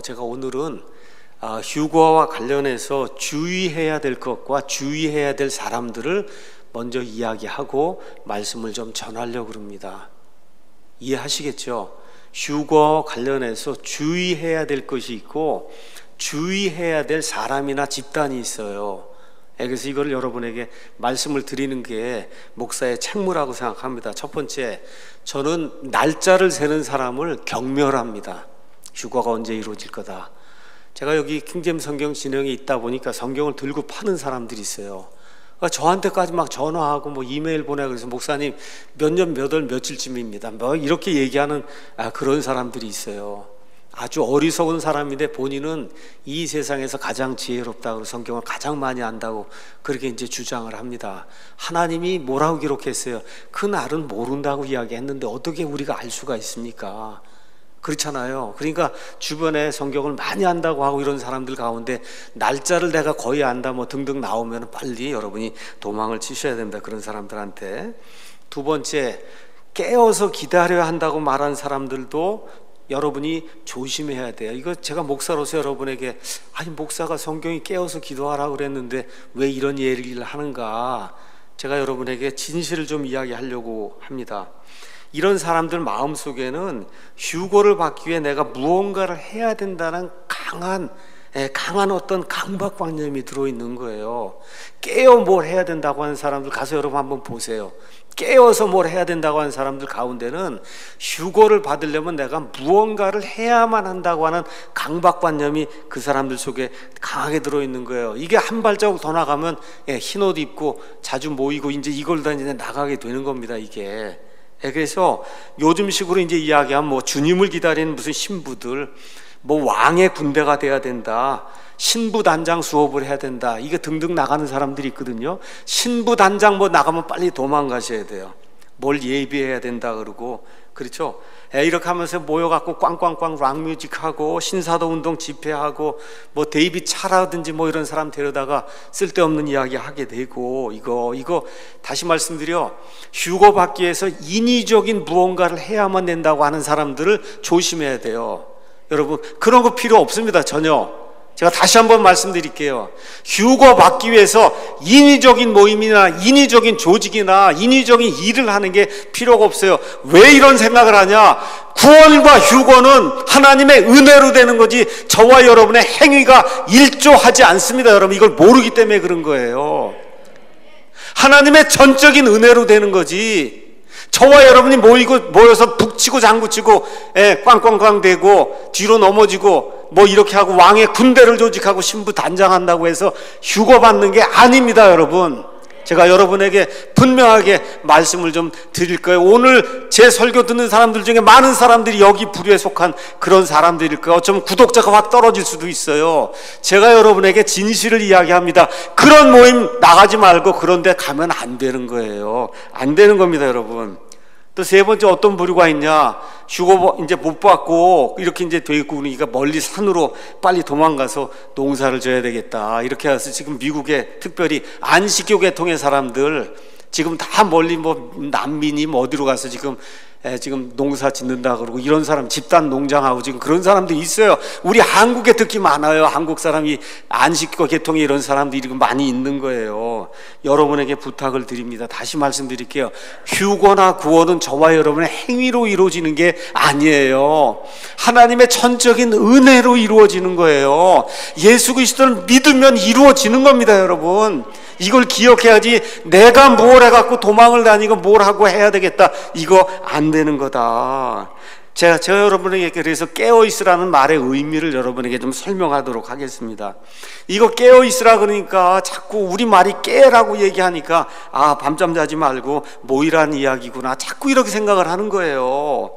제가 오늘은 휴거와 관련해서 주의해야 될 것과 주의해야 될 사람들을 먼저 이야기하고 말씀을 좀 전하려고 합니다. 이해하시겠죠? 휴거 관련해서 주의해야 될 것이 있고 주의해야 될 사람이나 집단이 있어요. 그래서 이걸 여러분에게 말씀을 드리는 게 목사의 책무라고 생각합니다. 첫 번째, 저는 날짜를 세는 사람을 경멸합니다. 휴거가 언제 이루어질 거다. 제가 여기 킹제임스 성경 진영에 있다 보니까 성경을 들고 파는 사람들이 있어요. 그러니까 저한테까지 막 전화하고 뭐 이메일 보내고 그래서 목사님 몇 년 몇 월 며칠쯤입니다. 뭐 이렇게 얘기하는 그런 사람들이 있어요. 아주 어리석은 사람인데 본인은 이 세상에서 가장 지혜롭다고 성경을 가장 많이 안다고 그렇게 이제 주장을 합니다. 하나님이 뭐라고 기록했어요? 그 날은 모른다고 이야기했는데 어떻게 우리가 알 수가 있습니까? 그렇잖아요. 그러니까 주변에 성경을 많이 안다고 하고 이런 사람들 가운데 날짜를 내가 거의 안다 뭐 등등 나오면 빨리 여러분이 도망을 치셔야 됩니다. 그런 사람들한테. 두 번째, 깨어서 기다려야 한다고 말한 사람들도 여러분이 조심해야 돼요. 이거 제가 목사로서 여러분에게 아니 목사가 성경이 깨어서 기도하라고 그랬는데 왜 이런 얘기를 하는가, 제가 여러분에게 진실을 좀 이야기하려고 합니다. 이런 사람들 마음속에는 휴거를 받기 위해 내가 무언가를 해야 된다는 강한 어떤 강박관념이 들어있는 거예요. 깨어 뭘 해야 된다고 하는 사람들 가서 여러분 한번 보세요. 깨어서 뭘 해야 된다고 하는 사람들 가운데는 휴거를 받으려면 내가 무언가를 해야만 한다고 하는 강박관념이 그 사람들 속에 강하게 들어있는 거예요. 이게 한 발자국 더 나가면 흰옷 입고 자주 모이고 이제 이걸 다 이제 나가게 되는 겁니다. 이게. 그래서 요즘식으로 이제 이야기하면 뭐 주님을 기다리는 무슨 신부들, 뭐 왕의 군대가 돼야 된다, 신부 단장 수업을 해야 된다, 이게 등등 나가는 사람들이 있거든요. 신부 단장 뭐 나가면 빨리 도망가셔야 돼요. 뭘 예비해야 된다 그러고, 그렇죠? 이렇게 하면서 모여갖고 꽝꽝꽝 락뮤직하고 신사도 운동 집회하고 뭐 데이비 차라든지 뭐 이런 사람 데려다가 쓸데없는 이야기 하게 되고, 이거 다시 말씀드려, 휴거 받기 위해서 인위적인 무언가를 해야만 된다고 하는 사람들을 조심해야 돼요. 여러분 그런 거 필요 없습니다. 전혀. 제가 다시 한번 말씀드릴게요. 휴거 받기 위해서 인위적인 모임이나 인위적인 조직이나 인위적인 일을 하는 게 필요가 없어요. 왜 이런 생각을 하냐? 구원과 휴거는 하나님의 은혜로 되는 거지 저와 여러분의 행위가 일조하지 않습니다. 여러분 이걸 모르기 때문에 그런 거예요. 하나님의 전적인 은혜로 되는 거지 저와 여러분이 모여서 북치고 장구치고 꽝꽝꽝 대고 뒤로 넘어지고 뭐 이렇게 하고 왕의 군대를 조직하고 신부 단장한다고 해서 휴거 받는 게 아닙니다. 여러분 제가 여러분에게 분명하게 말씀을 좀 드릴 거예요. 오늘 제 설교 듣는 사람들 중에 많은 사람들이 여기 부류에 속한 그런 사람들일 거예요. 어쩌면 구독자가 확 떨어질 수도 있어요. 제가 여러분에게 진실을 이야기합니다. 그런 모임 나가지 말고 그런 데 가면 안 되는 거예요. 안 되는 겁니다. 여러분 또 세 번째, 어떤 부류가 있냐? 휴거 이제 못 받고 이렇게 이제 돼 있고 그러니까 멀리 산으로 빨리 도망가서 농사를 져야 되겠다. 이렇게 해서 지금 미국에 특별히 안식교 계통의 사람들 지금 다 멀리 뭐 난민이 뭐 어디로 가서 지금 농사 짓는다 그러고 이런 사람 집단 농장하고 지금 그런 사람들이 있어요. 우리 한국에 특히 많아요. 한국 사람이 안식교 계통에 이런 사람들이 많이 있는 거예요. 여러분에게 부탁을 드립니다. 다시 말씀드릴게요. 휴거나 구원은 저와 여러분의 행위로 이루어지는 게 아니에요. 하나님의 전적인 은혜로 이루어지는 거예요. 예수 그리스도를 믿으면 이루어지는 겁니다. 여러분 이걸 기억해야지 내가 뭘 해갖고 도망을 다니고 뭘 하고 해야 되겠다 이거 안 되는 거다. 제가 여러분에게 그래서 깨어있으라는 말의 의미를 여러분에게 좀 설명하도록 하겠습니다. 이거 깨어있으라 그러니까 자꾸 우리 말이 깨라고 얘기하니까 밤잠 자지 말고 모이라는 이야기구나 자꾸 이렇게 생각을 하는 거예요.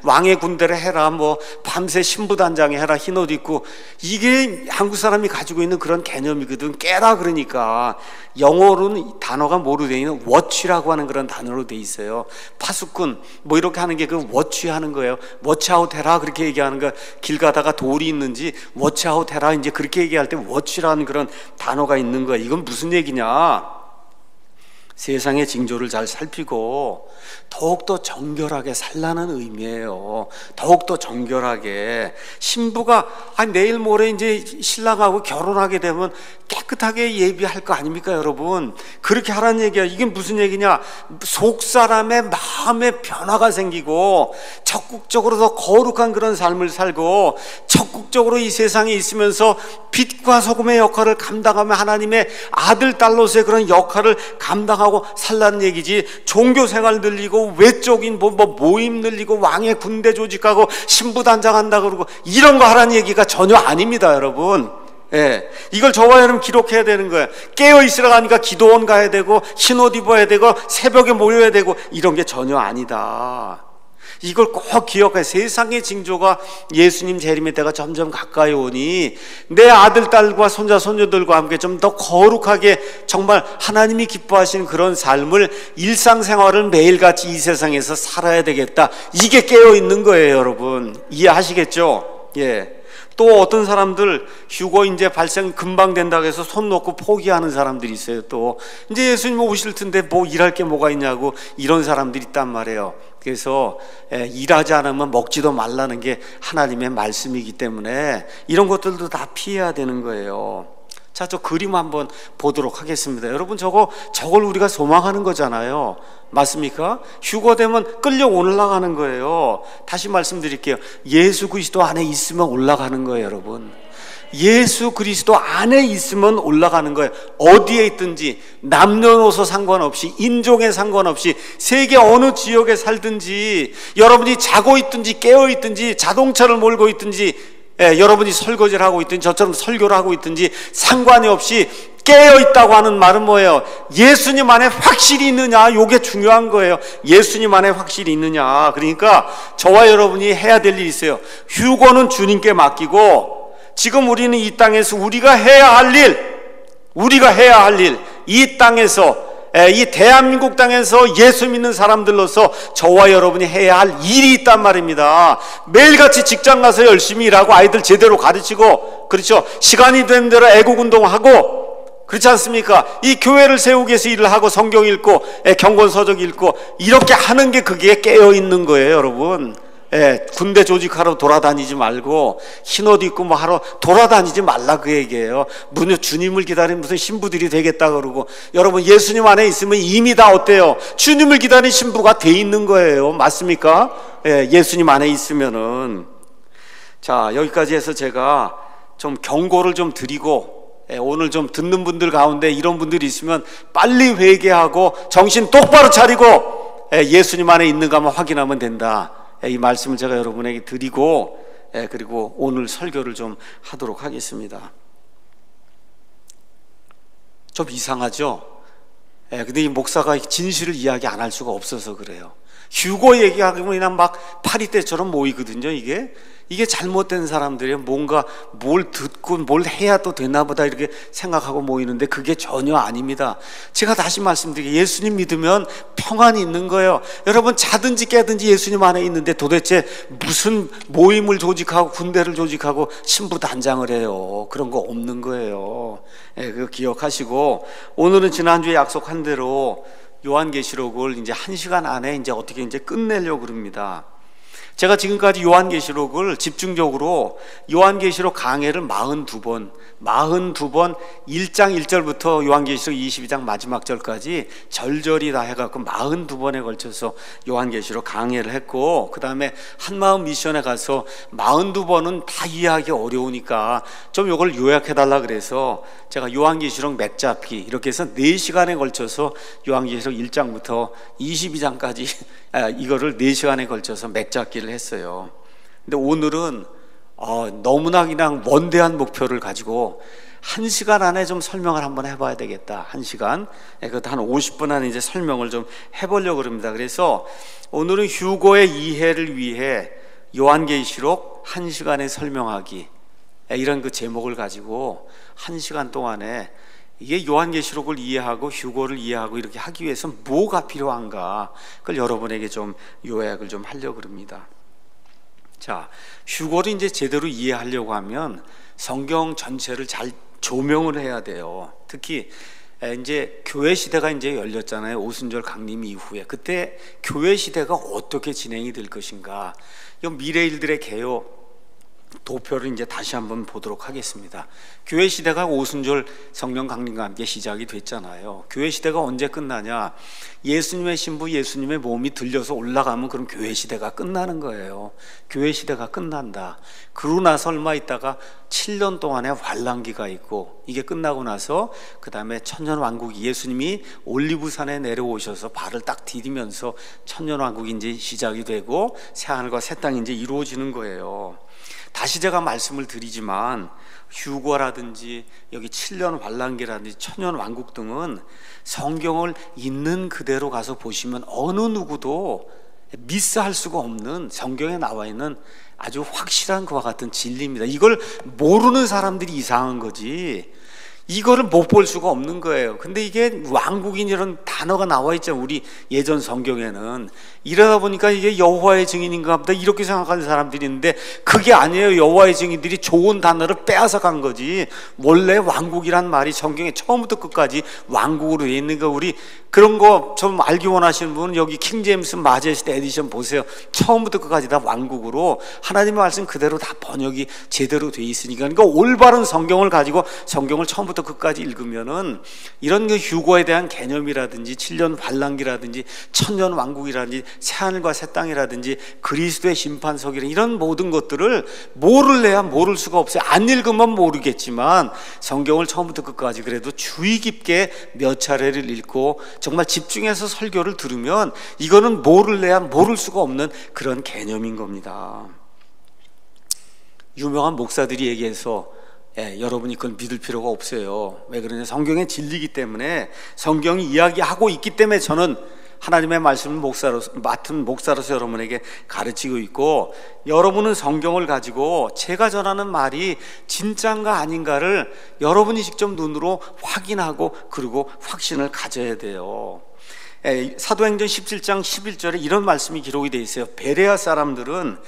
왕의 군대를 해라, 뭐 밤새 신부단장에 해라, 흰옷 입고, 이게 한국 사람이 가지고 있는 그런 개념이거든. 깨라 그러니까 영어로는 단어가 뭐로 되어 있는 워치라고 하는 그런 단어로 되어 있어요. 파수꾼 뭐 이렇게 하는 게 그 워치 하는 거예요. 워치아웃 해라 그렇게 얘기하는 거. 길 가다가 돌이 있는지 워치아웃 해라 이제 그렇게 얘기할 때 워치라는 그런 단어가 있는 거야. 이건 무슨 얘기냐? 세상의 징조를 잘 살피고 더욱더 정결하게 살라는 의미예요. 더욱더 정결하게. 신부가 내일 모레 이제 신랑하고 결혼하게 되면 깨끗하게 예비할 거 아닙니까, 여러분? 그렇게 하라는 얘기야. 이게 무슨 얘기냐? 속 사람의 마음에 변화가 생기고 적극적으로 더 거룩한 그런 삶을 살고 적극적으로 이 세상에 있으면서 빛과 소금의 역할을 감당하며 하나님의 아들 딸로서의 그런 역할을 감당하고 살라는 얘기지. 종교 생활 늘리고 외적인 모임 늘리고 왕의 군대 조직하고 신부 단장한다 그러고 이런 거 하라는 얘기가 전혀 아닙니다, 여러분. 예, 이걸 저와 여러분 기록해야 되는 거예요. 깨어있으라 하니까 기도원 가야 되고 흰옷 입어야 되고 새벽에 모여야 되고 이런 게 전혀 아니다. 이걸 꼭 기억해. 세상의 징조가 예수님 재림의 때가 점점 가까이 오니 내 아들, 딸과 손자, 손녀들과 함께 좀 더 거룩하게 정말 하나님이 기뻐하시는 그런 삶을 일상생활을 매일같이 이 세상에서 살아야 되겠다. 이게 깨어있는 거예요, 여러분. 이해하시겠죠? 예. 또 어떤 사람들 휴거 이제 발생 금방 된다고 해서 손 놓고 포기하는 사람들이 있어요. 또 이제 예수님 오실 텐데 뭐 일할 게 뭐가 있냐고 이런 사람들이 있단 말이에요. 그래서 일하지 않으면 먹지도 말라는 게 하나님의 말씀이기 때문에 이런 것들도 다 피해야 되는 거예요. 자, 저 그림 한번 보도록 하겠습니다. 여러분 저걸 우리가 소망하는 거잖아요. 맞습니까? 휴거되면 끌려 올라가는 거예요. 다시 말씀드릴게요. 예수 그리스도 안에 있으면 올라가는 거예요, 여러분. 예수 그리스도 안에 있으면 올라가는 거예요. 어디에 있든지 남녀노소 상관없이 인종에 상관없이 세계 어느 지역에 살든지 여러분이 자고 있든지 깨어 있든지 자동차를 몰고 있든지 여러분이 설거지를 하고 있든지 저처럼 설교를 하고 있든지 상관이 없이 깨어있다고 하는 말은 뭐예요? 예수님 안에 확실히 있느냐? 이게 중요한 거예요. 예수님 안에 확실히 있느냐? 그러니까 저와 여러분이 해야 될 일이 있어요. 휴거는 주님께 맡기고 지금 우리는 이 땅에서 우리가 해야 할 일, 이 땅에서 이 대한민국 땅에서 예수 믿는 사람들로서 저와 여러분이 해야 할 일이 있단 말입니다. 매일같이 직장 가서 열심히 일하고 아이들 제대로 가르치고, 그렇죠? 시간이 된 대로 애국운동하고, 그렇지 않습니까? 이 교회를 세우기 위해서 일을 하고 성경 읽고 경건서적 읽고 이렇게 하는 게 그게 깨어있는 거예요, 여러분. 군대 조직하러 돌아다니지 말고 흰옷 입고 뭐 하러 돌아다니지 말라 그 얘기예요. 주님을 기다리는 무슨 신부들이 되겠다 그러고, 여러분 예수님 안에 있으면 이미 다 어때요? 주님을 기다리는 신부가 돼 있는 거예요. 맞습니까? 예수님 안에 있으면은. 자, 여기까지 해서 제가 좀 경고를 좀 드리고, 오늘 좀 듣는 분들 가운데 이런 분들이 있으면 빨리 회개하고 정신 똑바로 차리고 예수님 안에 있는가만 확인하면 된다. 이 말씀을 제가 여러분에게 드리고 그리고 오늘 설교를 좀 하도록 하겠습니다. 좀 이상하죠? 근데 이 목사가 진실을 이야기 안 할 수가 없어서 그래요. 휴거 얘기하면 그냥 막 파리떼처럼 모이거든요. 이게 잘못된 사람들이 뭔가 뭘 듣고 뭘 해야 또 되나 보다 이렇게 생각하고 모이는데 그게 전혀 아닙니다. 제가 다시 말씀드리게 예수님 믿으면 평안이 있는 거예요. 여러분 자든지 깨든지 예수님 안에 있는데 도대체 무슨 모임을 조직하고 군대를 조직하고 신부 단장을 해요. 그런 거 없는 거예요. 그거 기억하시고, 오늘은 지난주에 약속한 대로 요한계시록을 이제 1시간 안에 이제 어떻게 이제 끝내려고 그럽니다. 제가 지금까지 요한계시록을 집중적으로 요한계시록 강해를 42번 1장 1절부터 요한계시록 22장 마지막 절까지 절절히 다 해갖고 42번에 걸쳐서 요한계시록 강해를 했고, 그 다음에 한마음 미션에 가서 42번은 다 이해하기 어려우니까 좀 이걸 요약해달라 그래서 제가 요한계시록 맥잡기 이렇게 해서 4시간에 걸쳐서 요한계시록 1장부터 22장까지 이거를 4시간에 걸쳐서 맥잡기를 했어요. 근데 오늘은 너무나 그냥 원대한 목표를 가지고 1시간 안에 좀 설명을 한번 해봐야 되겠다. 1시간. 그것도 한 50분 안에 이제 설명을 좀 해보려고 합니다. 그래서 오늘은 휴거의 이해를 위해 요한계시록 1시간에 설명하기, 이런 그 제목을 가지고 1시간 동안에 이게 요한계시록을 이해하고 휴거를 이해하고 이렇게 하기 위해서 뭐가 필요한가, 그걸 여러분에게 좀 요약을 좀 하려고 합니다. 자, 휴거를 이제 제대로 이해하려고 하면 성경 전체를 잘 조명을 해야 돼요. 특히 이제 교회 시대가 이제 열렸잖아요. 오순절 강림 이후에. 그때 교회 시대가 어떻게 진행이 될 것인가. 이 미래일들의 개요 도표를 이제 다시 한번 보도록 하겠습니다. 교회 시대가 오순절 성령 강림과 함께 시작이 됐잖아요. 교회 시대가 언제 끝나냐? 예수님의 신부, 예수님의 몸이 들려서 올라가면 그럼 교회 시대가 끝나는 거예요. 교회 시대가 끝난다. 그러고 나서 얼마 있다가 7년 동안의 환란기가 있고, 이게 끝나고 나서 그 다음에 천년왕국, 예수님이 올리브산에 내려오셔서 발을 딱 디디면서 천년왕국이 이제 시작이 되고 새하늘과 새 땅이 이제 이루어지는 거예요. 다시 제가 말씀을 드리지만 휴거라든지 여기 7년 환란기라든지 천년 왕국 등은 성경을 있는 그대로 가서 보시면 어느 누구도 미스할 수가 없는, 성경에 나와 있는 아주 확실한 그와 같은 진리입니다. 이걸 모르는 사람들이 이상한 거지, 이거를 못 볼 수가 없는 거예요. 근데 이게 왕국인 이런 단어가 나와 있잖아요, 우리 예전 성경에는. 이러다 보니까 이게 여호와의 증인인가 보다 이렇게 생각하는 사람들이 있는데, 그게 아니에요. 여호와의 증인들이 좋은 단어를 빼앗아 간 거지. 원래 왕국이란 말이 성경에 처음부터 끝까지 왕국으로 돼 있는 거, 우리 그런 거 좀 알기 원하시는 분은 여기 킹제임스 마제스티 에디션 보세요. 처음부터 끝까지 다 왕국으로 하나님의 말씀 그대로 다 번역이 제대로 돼 있으니까. 그러니까 올바른 성경을 가지고 성경을 처음부터 끝까지 읽으면은 이런 그 휴거에 대한 개념이라든지 7년 환란기라든지 천년 왕국이라든지 새하늘과 새 땅이라든지 그리스도의 심판석이라든지 이런 모든 것들을 모를래야 모를 수가 없어요. 안 읽으면 모르겠지만 성경을 처음부터 끝까지 그래도 주의 깊게 몇 차례를 읽고 정말 집중해서 설교를 들으면 이거는 모를래야 모를 수가 없는 그런 개념인 겁니다. 유명한 목사들이 얘기해서 여러분이 그걸 믿을 필요가 없어요. 왜 그러냐? 성경의 진리이기 때문에, 성경이 이야기하고 있기 때문에 저는 하나님의 말씀을 맡은 목사로서 여러분에게 가르치고 있고, 여러분은 성경을 가지고 제가 전하는 말이 진짜인가 아닌가를 여러분이 직접 눈으로 확인하고 그리고 확신을 가져야 돼요. 사도행전 17장 11절에 이런 말씀이 기록이 되어 있어요. 베레아 사람들은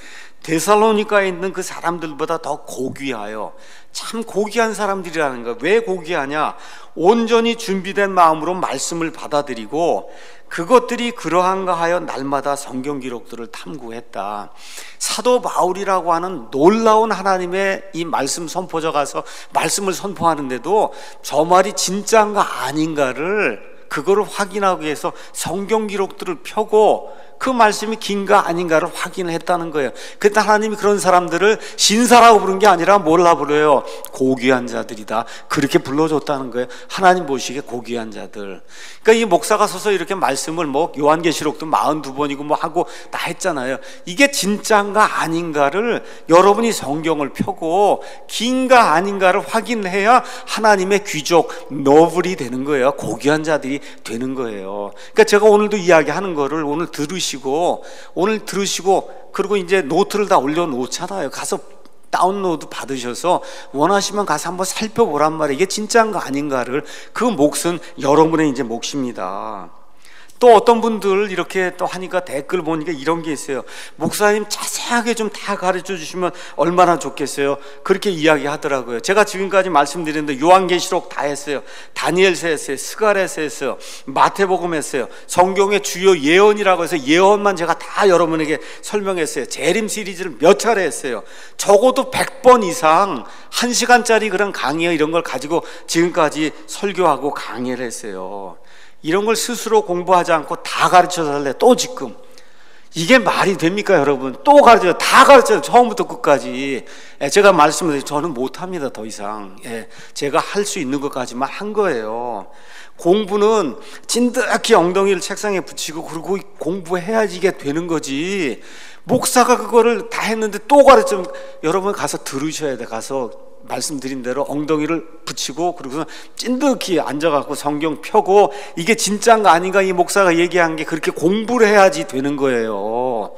데살로니가에 있는 그 사람들보다 더 고귀하여, 참 고귀한 사람들이라는 거예요. 왜 고귀하냐? 온전히 준비된 마음으로 말씀을 받아들이고 그것들이 그러한가 하여 날마다 성경 기록들을 탐구했다. 사도 바울이라고 하는 놀라운 하나님의 이 말씀 선포자 가서 말씀을 선포하는데도 저 말이 진짜인가 아닌가를 그거를 확인하기 위해서 성경 기록들을 펴고 그 말씀이 긴가 아닌가를 확인을 했다는 거예요. 그때 하나님이 그런 사람들을 신사라고 부른 게 아니라 뭘라 불러요? 고귀한 자들이다. 그렇게 불러줬다는 거예요. 하나님 보시기에 고귀한 자들. 그러니까 이 목사가 서서 이렇게 말씀을 뭐 요한계시록도 42번이고 뭐 하고 다 했잖아요. 이게 진짜인가 아닌가를 여러분이 성경을 펴고 긴가 아닌가를 확인해야 하나님의 귀족, 너블이 되는 거예요. 고귀한 자들이 되는 거예요. 그러니까 제가 오늘도 이야기하는 거를 오늘 들으시고 그리고 이제 노트를 다 올려놓잖아요. 가서 다운로드 받으셔서 원하시면 가서 한번 살펴보란 말이에요. 이게 진짜인가 아닌가를. 그 몫은 여러분의 이제 몫입니다. 또 어떤 분들 이렇게 또 하니까 댓글 보니까 이런 게 있어요. 목사님 자세하게 좀 다 가르쳐 주시면 얼마나 좋겠어요. 그렇게 이야기하더라고요. 제가 지금까지 말씀드렸는데 요한계시록 다 했어요. 다니엘서 했어요. 스가랴서 했어요. 마태복음 했어요. 성경의 주요 예언이라고 해서 예언만 제가 다 여러분에게 설명했어요. 재림 시리즈를 몇 차례 했어요. 적어도 100번 이상 1시간짜리 그런 강의 이런 걸 가지고 지금까지 설교하고 강의를 했어요. 이런 걸 스스로 공부하지 않고 다 가르쳐서 할래. 또 지금 이게 말이 됩니까 여러분? 또 가르쳐요. 다 가르쳐요. 처음부터 끝까지. 제가 말씀드린 저는 못합니다. 더 이상. 제가 할 수 있는 것까지만 한 거예요. 공부는 진득히 엉덩이를 책상에 붙이고 그러고 공부해야지 이게 되는 거지. 목사가 그거를 다 했는데 또 가르치면 여러분 가서 들으셔야 돼. 가서 말씀드린 대로 엉덩이를 붙이고 그리고 찐득히 앉아갖고 성경 펴고 이게 진짜인가 아닌가 이 목사가 얘기한 게 그렇게 공부를 해야지 되는 거예요.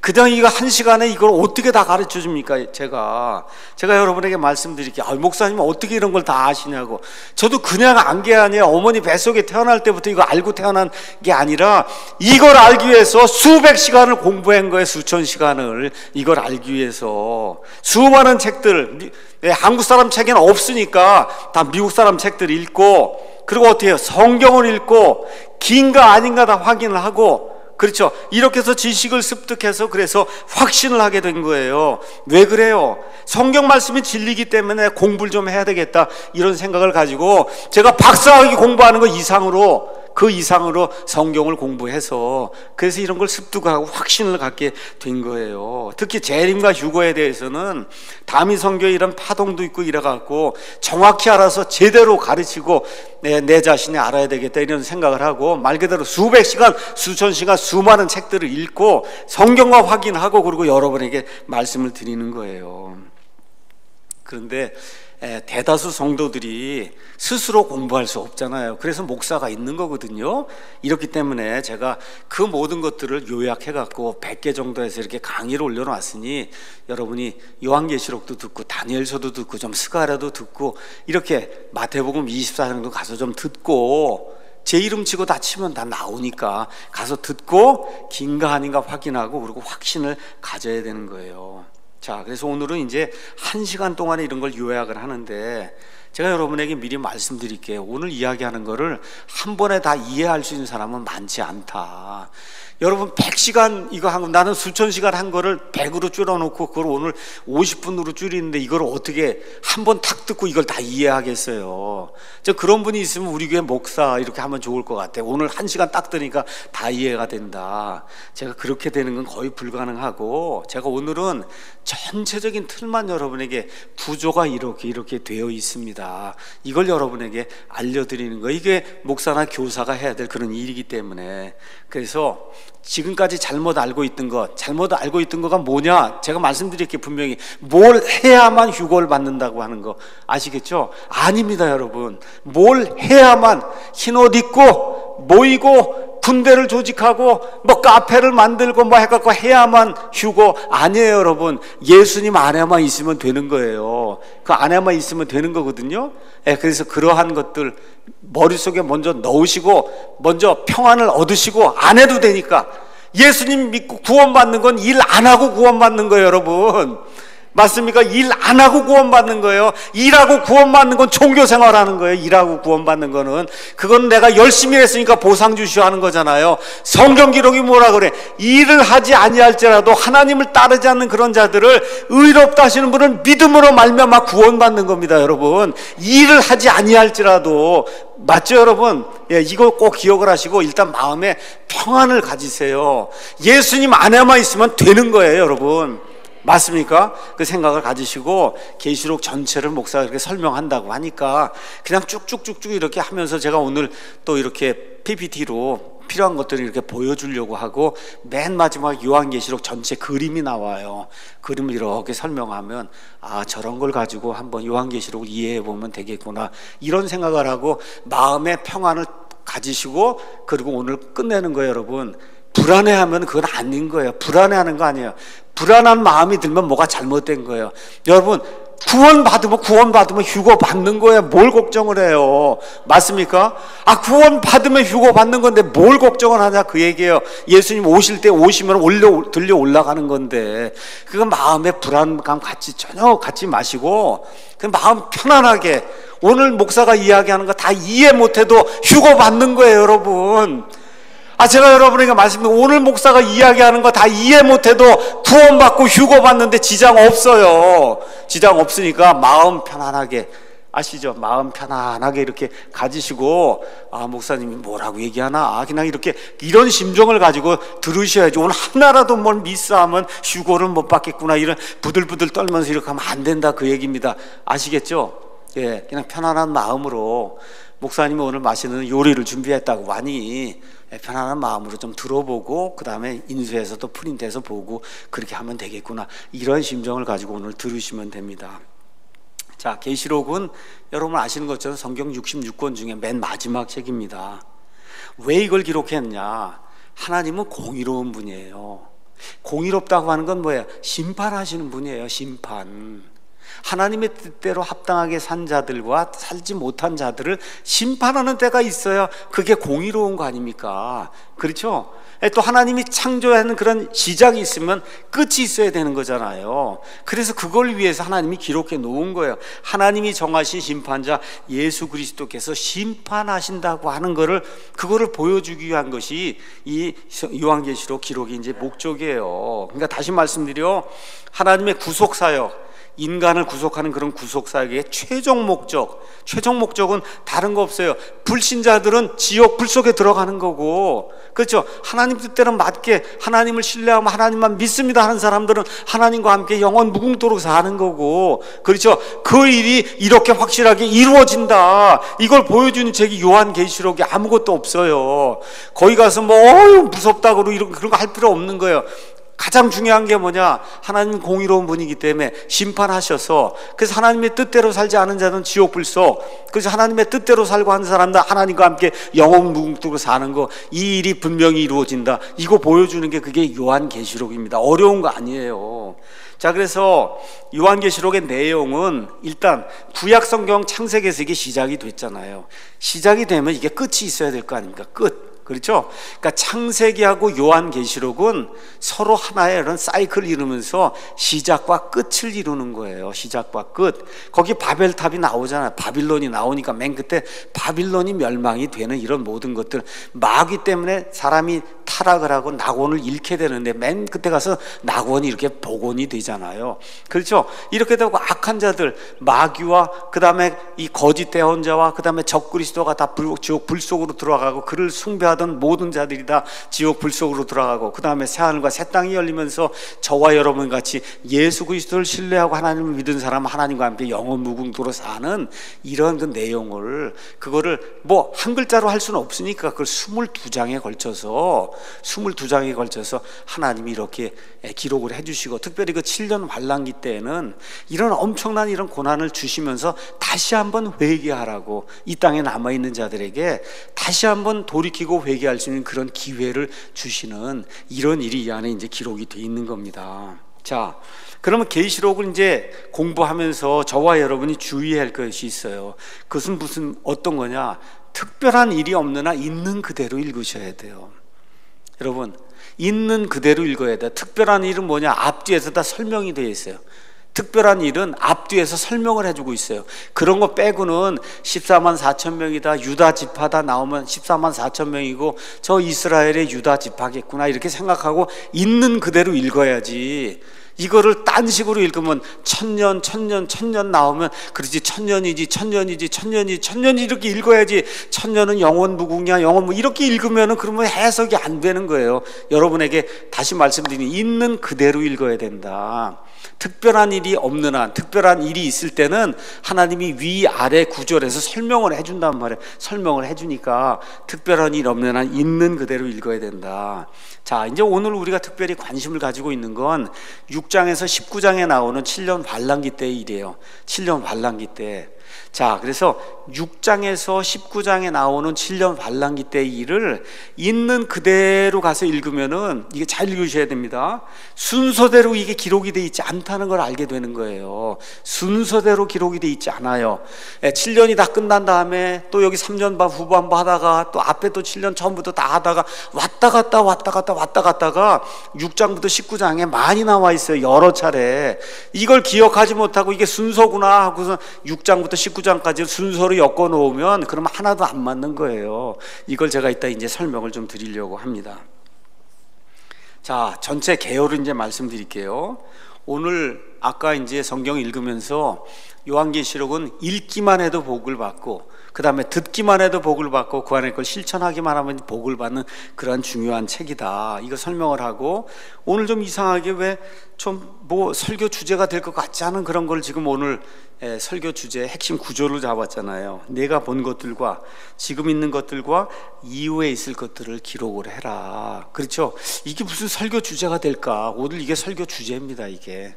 그냥 이거 1시간에 이걸 어떻게 다 가르쳐 줍니까? 제가 여러분에게 말씀드릴게요. 목사님 어떻게 이런 걸 다 아시냐고. 저도 그냥 안 게 아니에요. 어머니 뱃속에 태어날 때부터 이거 알고 태어난 게 아니라 이걸 알기 위해서 수백 시간을 공부한 거예요. 수천 시간을 이걸 알기 위해서. 수많은 책들, 한국 사람 책에는 없으니까 다 미국 사람 책들 읽고 그리고 어떻게 해요? 성경을 읽고 긴가 아닌가 다 확인을 하고, 그렇죠? 이렇게 해서 지식을 습득해서 그래서 확신을 하게 된 거예요. 왜 그래요? 성경 말씀이 진리이기 때문에 공부를 좀 해야 되겠다, 이런 생각을 가지고 제가 박사학위 공부하는 거 이상으로, 그 이상으로 성경을 공부해서 그래서 이런 걸 습득하고 확신을 갖게 된 거예요. 특히 재림과 휴거에 대해서는 다미 성경에 이런 파동도 있고 이래갖고 정확히 알아서 제대로 가르치고 내 자신이 알아야 되겠다, 이런 생각을 하고 말 그대로 수백 시간, 수천 시간 수많은 책들을 읽고 성경과 확인하고 그리고 여러분에게 말씀을 드리는 거예요. 그런데 대다수 성도들이 스스로 공부할 수 없잖아요. 그래서 목사가 있는 거거든요. 이렇기 때문에 제가 그 모든 것들을 요약해 갖고 100개 정도 해서 이렇게 강의를 올려놨으니 여러분이 요한계시록도 듣고 다니엘서도 듣고 좀 스가랴도 듣고 이렇게 마태복음 24장도 가서 좀 듣고, 제 이름 치고 다 치면 다 나오니까 가서 듣고 긴가 아닌가 확인하고 그리고 확신을 가져야 되는 거예요. 자, 그래서 오늘은 이제 1시간 동안에 이런 걸 요약을 하는데, 제가 여러분에게 미리 말씀드릴게요. 오늘 이야기하는 거를 한 번에 다 이해할 수 있는 사람은 많지 않다. 여러분 100시간 이거 하고 나는 수천 시간 한 거를 100으로 줄여놓고 그걸 오늘 50분으로 줄이는데 이걸 어떻게 한 번 탁 듣고 이걸 다 이해하겠어요? 저 그런 분이 있으면 우리 교회 목사 이렇게 하면 좋을 것 같아요. 오늘 1시간 딱 들으니까 다 이해가 된다. 제가 그렇게 되는 건 거의 불가능하고, 제가 오늘은 전체적인 틀만 여러분에게 구조가 이렇게 되어 있습니다. 이걸 여러분에게 알려드리는 거, 이게 목사나 교사가 해야 될 그런 일이기 때문에. 그래서 지금까지 잘못 알고 있던 거가 뭐냐? 제가 말씀드릴게요. 분명히 뭘 해야만 휴거를 받는다고 하는 거 아시겠죠? 아닙니다, 여러분. 뭘 해야만, 흰 옷 입고 모이고 군대를 조직하고 뭐 카페를 만들고 뭐 해갖고 해야만 휴거 아니에요, 여러분. 예수님 안에만 있으면 되는 거예요. 그 안에만 있으면 되는 거거든요. 그래서 그러한 것들 머릿속에 먼저 넣으시고 먼저 평안을 얻으시고 안 해도 되니까. 예수님 믿고 구원받는 건 일 안 하고 구원받는 거예요, 여러분. 맞습니까? 일 안 하고 구원받는 거예요. 일하고 구원받는 건 종교생활하는 거예요. 일하고 구원받는 거는, 그건 내가 열심히 했으니까 보상 주시오 하는 거잖아요. 성경 기록이 뭐라 그래? 일을 하지 아니할지라도 하나님을 따르지 않는 그런 자들을 의롭다 하시는 분은 믿음으로 말미암아 구원받는 겁니다, 여러분. 일을 하지 아니할지라도. 맞죠, 여러분? 이거 꼭 기억을 하시고 일단 마음에 평안을 가지세요. 예수님 안에만 있으면 되는 거예요, 여러분. 맞습니까? 그 생각을 가지시고, 계시록 전체를 목사가 이렇게 설명한다고 하니까 그냥 쭉쭉쭉쭉 이렇게 하면서 제가 오늘 또 이렇게 PPT로 필요한 것들을 이렇게 보여주려고 하고, 맨 마지막 요한계시록 전체 그림이 나와요. 그림을 이렇게 설명하면 아, 저런 걸 가지고 한번 요한계시록을 이해해 보면 되겠구나, 이런 생각을 하고 마음의 평안을 가지시고, 그리고 오늘 끝내는 거예요, 여러분. 불안해하면 그건 아닌 거예요. 불안해하는 거 아니에요. 불안한 마음이 들면 뭐가 잘못된 거예요. 여러분, 구원받으면 휴거 받는 거예요. 뭘 걱정을 해요? 맞습니까? 구원받으면 휴거 받는 건데 뭘 걱정을 하냐, 그 얘기예요. 예수님 오실 때 오시면 들려 올라가는 건데, 그거 마음의 불안감 전혀 갖지 마시고 그냥 마음 편안하게, 오늘 목사가 이야기하는 거 다 이해 못해도 휴거 받는 거예요, 여러분. 제가 여러분에게 말씀드린, 오늘 목사가 이야기하는 거 다 이해 못해도 구원받고 휴거받는데 지장 없어요. 지장 없으니까 마음 편안하게, 아시죠? 마음 편안하게 이렇게 가지시고, 목사님이 뭐라고 얘기하나? 그냥 이렇게 이런 심정을 가지고 들으셔야지. 오늘 하나라도 뭘 미스하면 휴거를 못 받겠구나, 이런 부들부들 떨면서 이렇게 하면 안 된다, 그 얘기입니다. 아시겠죠? 그냥 편안한 마음으로, 목사님이 오늘 마시는 요리를 준비했다고 하니 편안한 마음으로 좀 들어보고, 그 다음에 인수해서 또 프린트해서 보고 그렇게 하면 되겠구나, 이런 심정을 가지고 오늘 들으시면 됩니다. 자, 계시록은 여러분 아시는 것처럼 성경 66권 중에 맨 마지막 책입니다. 왜 이걸 기록했냐? 하나님은 공의로운 분이에요. 공의롭다고 하는 건 뭐예요? 심판하시는 분이에요. 심판. 하나님의 뜻대로 합당하게 산 자들과 살지 못한 자들을 심판하는 때가 있어야 그게 공의로운 거 아닙니까? 그렇죠? 또 하나님이 창조하는 그런 시작이 있으면 끝이 있어야 되는 거잖아요. 그래서 그걸 위해서 하나님이 기록해 놓은 거예요. 하나님이 정하신 심판자 예수 그리스도께서 심판하신다고 하는 그거를 보여주기 위한 것이 이 요한계시록 기록이 이제 목적이에요. 그러니까 다시 말씀드려, 하나님의 구속 사역, 인간을 구속하는 그런 구속 사역의 최종 목적은 다른 거 없어요. 불신자들은 지옥 불 속에 들어가는 거고, 그렇죠? 하나님 뜻대로 맞게 하나님을 신뢰하고 하나님만 믿습니다 하는 사람들은 하나님과 함께 영원 무궁토록 사는 거고, 그렇죠? 그 일이 이렇게 확실하게 이루어진다, 이걸 보여주는 책이 요한계시록이 아무것도 없어요. 거기 가서 무섭다고 그런 거 할 필요 없는 거예요. 가장 중요한 게 뭐냐? 하나님 공의로운 분이기 때문에 심판하셔서, 그래서 하나님의 뜻대로 살지 않은 자는 지옥 불속, 그래서 하나님의 뜻대로 살고 하는 사람들 하나님과 함께 영원 무궁토록 사는 거, 이 일이 분명히 이루어진다, 이거 보여주는 게 그게 요한계시록입니다. 어려운 거 아니에요. 자, 그래서 요한계시록의 내용은 일단 구약성경 창세기에서 이게 시작이 됐잖아요. 시작이 되면 이게 끝이 있어야 될 거 아닙니까? 끝. 그렇죠? 그러니까 창세기하고 요한계시록은 서로 하나의 이런 사이클을 이루면서 시작과 끝을 이루는 거예요. 시작과 끝. 거기 바벨탑이 나오잖아요. 바빌론이 나오니까 맨 끝에 바빌론이 멸망이 되는 이런 모든 것들, 마귀 때문에 사람이 타락을 하고 낙원을 잃게 되는데 맨 끝에 가서 낙원이 이렇게 복원이 되잖아요. 그렇죠? 이렇게 되고 악한 자들, 마귀와 그 다음에 이 거짓 대언자와 그 다음에 적그리스도가 다 지옥 불 속으로 들어가고, 그를 숭배하던 모든 자들이 다 지옥 불 속으로 들어가고, 그 다음에 새하늘과 새 땅이 열리면서 저와 여러분 같이 예수 그리스도를 신뢰하고 하나님을 믿은 사람은 하나님과 함께 영원 무궁토록 사는 이런 그 내용을, 그거를 한 글자로 할 수는 없으니까 그걸 22장에 걸쳐서 하나님이 이렇게 기록을 해주시고, 특별히 그 7년 환란기 때에는 이런 엄청난 이런 고난을 주시면서 다시 한번 회개하라고, 이 땅에 남아있는 자들에게 다시 한번 돌이키고 회개할 수 있는 그런 기회를 주시는 이런 일이 이 안에 이제 기록이 되어 있는 겁니다. 자, 그러면 계시록을 이제 공부하면서 저와 여러분이 주의해야 할 것이 있어요. 그것은 어떤 거냐? 특별한 일이 없는 한 있는 그대로 읽으셔야 돼요. 여러분, 있는 그대로 읽어야 돼요. 특별한 일은 뭐냐? 앞뒤에서 다 설명이 되어 있어요. 특별한 일은 앞뒤에서 설명을 해주고 있어요. 그런 거 빼고는 14만 4천 명이다, 유다 지파다 나오면 14만 4천 명이고 저 이스라엘의 유다 지파겠구나, 이렇게 생각하고 있는 그대로 읽어야지. 이거를 딴 식으로 읽으면 천년 나오면 그렇지, 천년이지 이렇게 읽어야지. 천년은 영원 무궁이야, 영원 이렇게 읽으면은 그러면 해석이 안 되는 거예요. 여러분에게 다시 말씀드리니 있는 그대로 읽어야 된다. 특별한 일이 없는 한, 특별한 일이 있을 때는 하나님이 위아래 구절에서 설명을 해준단 말이에요. 설명을 해주니까 특별한 일 없는 한 있는 그대로 읽어야 된다. 자, 이제 오늘 우리가 특별히 관심을 가지고 있는 건 6장에서 19장에 나오는 7년 환란기 때의 일이에요. 7년 환란기 때. 자, 그래서 6장에서 19장에 나오는 7년 환란기 때의 일을 있는 그대로 가서 읽으면은, 이게 잘 읽으셔야 됩니다. 순서대로 이게 기록이 되어 있지 않다는 걸 알게 되는 거예요. 순서대로 기록이 되어 있지 않아요. 7년이 다 끝난 다음에 또 여기 3년 후반부 하다가 또 앞에 또 7년 처음부터 다 하다가 왔다 갔다가 6장부터 19장에 많이 나와 있어요. 여러 차례. 이걸 기억하지 못하고 이게 순서구나 하고서 6장부터 19장까지 순서로 엮어 놓으면 그러면 하나도 안 맞는 거예요. 이걸 제가 이따 이제 설명을 좀 드리려고 합니다. 자, 전체 개요를 이제 말씀드릴게요. 오늘 아까 이제 성경 읽으면서 요한계시록은 읽기만 해도 복을 받고, 그 다음에 듣기만 해도 복을 받고, 그 안에 걸 실천하기만 하면 복을 받는 그런 중요한 책이다, 이거 설명을 하고, 오늘 좀 이상하게 왜 좀 설교 주제가 될 것 같지 않은 그런 걸 지금 오늘 설교 주제의 핵심 구조를 잡았잖아요. 내가 본 것들과 지금 있는 것들과 이후에 있을 것들을 기록을 해라. 그렇죠? 이게 무슨 설교 주제가 될까? 오늘 이게 설교 주제입니다. 이게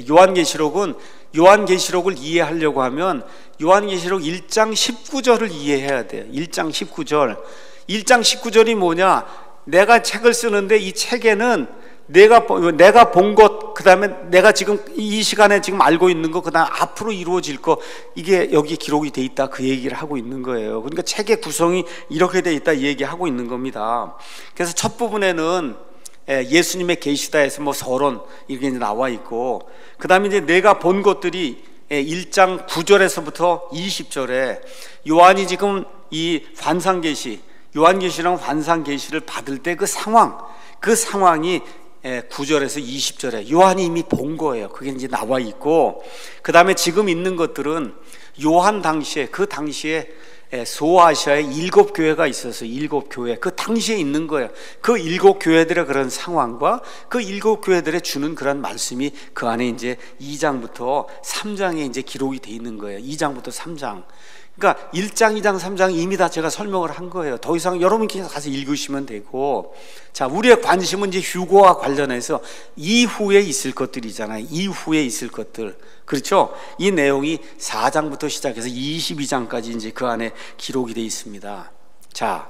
요한계시록은, 요한계시록을 이해하려고 하면 요한계시록 1장 19절을 이해해야 돼요. 1장 19절. 1장 19절이 뭐냐? 내가 책을 쓰는데 이 책에는 내가 본 것, 그 다음에 내가 지금 이 시간에 지금 알고 있는 것, 그 다음에 앞으로 이루어질 것, 이게 여기 기록이 돼 있다, 그 얘기를 하고 있는 거예요. 그러니까 책의 구성이 이렇게 돼 있다, 이 얘기하고 있는 겁니다. 그래서 첫 부분에는 예수님의 계시다에서 뭐 서론 이렇게 이제 나와 있고, 그 다음에 이제 내가 본 것들이 1장 9절에서부터 20절에 요한이 지금 이 환상계시, 요한계시랑 환상계시를 받을 때 그 상황이 9절에서 20절에 요한이 이미 본 거예요. 그게 이제 나와 있고, 그 다음에 지금 있는 것들은 요한 당시에, 그 당시에 소아시아에 7교회가 있어서 7교회, 그 당시에 있는 거예요. 그 7교회들의 그런 상황과 그 7교회들의 주는 그런 말씀이 그 안에 이제 2장부터 3장에 이제 기록이 돼 있는 거예요. 2장부터 3장. 그러니까 1장, 2장, 3장 이미 다 제가 설명을 한 거예요. 더 이상 여러분께서 가서 읽으시면 되고, 자, 우리의 관심은 이제 휴거와 관련해서 이후에 있을 것들이잖아요. 이후에 있을 것들. 그렇죠? 이 내용이 4장부터 시작해서 22장까지 이제 그 안에 기록이 되어 있습니다. 자,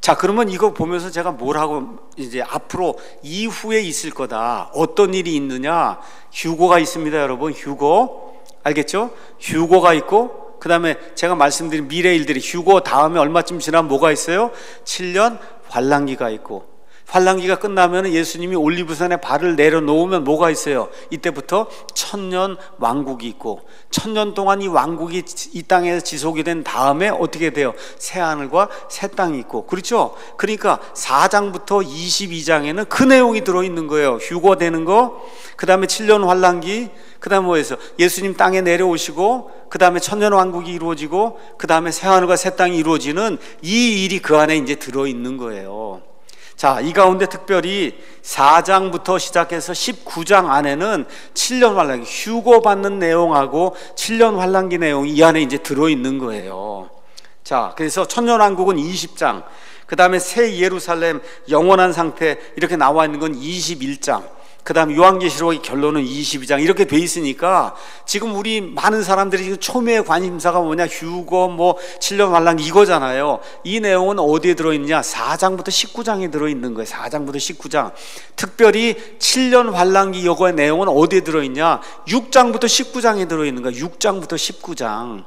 자, 그러면 이거 보면서 제가 뭘 하고 이제 앞으로 이후에 있을 거다. 어떤 일이 있느냐? 휴거가 있습니다, 여러분. 휴거. 알겠죠? 휴거가 있고, 그 다음에 제가 말씀드린 미래 일들이 휴거 다음에 얼마쯤 지나면 뭐가 있어요? 7년 환란기가 있고, 환란기가 끝나면 예수님이 올리브산에 발을 내려놓으면 뭐가 있어요? 이때부터 1000년 왕국이 있고, 1000년 동안 이 왕국이 이 땅에 지속이 된 다음에 어떻게 돼요? 새하늘과 새 땅이 있고, 그렇죠? 그러니까 4장부터 22장에는 그 내용이 들어있는 거예요. 휴거되는 거, 그 다음에 7년 환란기, 그 다음에 뭐였어? 예수님 땅에 내려오시고, 그 다음에 1000년 왕국이 이루어지고, 그 다음에 새하늘과 새 땅이 이루어지는 이 일이 그 안에 이제 들어있는 거예요. 자, 이 가운데 특별히 4장부터 시작해서 19장 안에는 7년 환란기, 휴거받는 내용하고 7년 환란기 내용이 이 안에 이제 들어있는 거예요. 자, 그래서 1000년 왕국은 20장, 그 다음에 새 예루살렘 영원한 상태 이렇게 나와 있는 건 21장, 그 다음에 요한계시록의 결론은 22장 이렇게 돼 있으니까, 지금 우리 많은 사람들이 지금 초미의 관심사가 뭐냐? 휴거, 뭐 7년 환란기 이거잖아요. 이 내용은 어디에 들어있냐? 4장부터 19장에 들어있는 거예요. 4장부터 19장. 특별히 7년 환란기 여거의 내용은 어디에 들어있냐? 6장부터 19장에 들어있는 거예요. 6장부터 19장.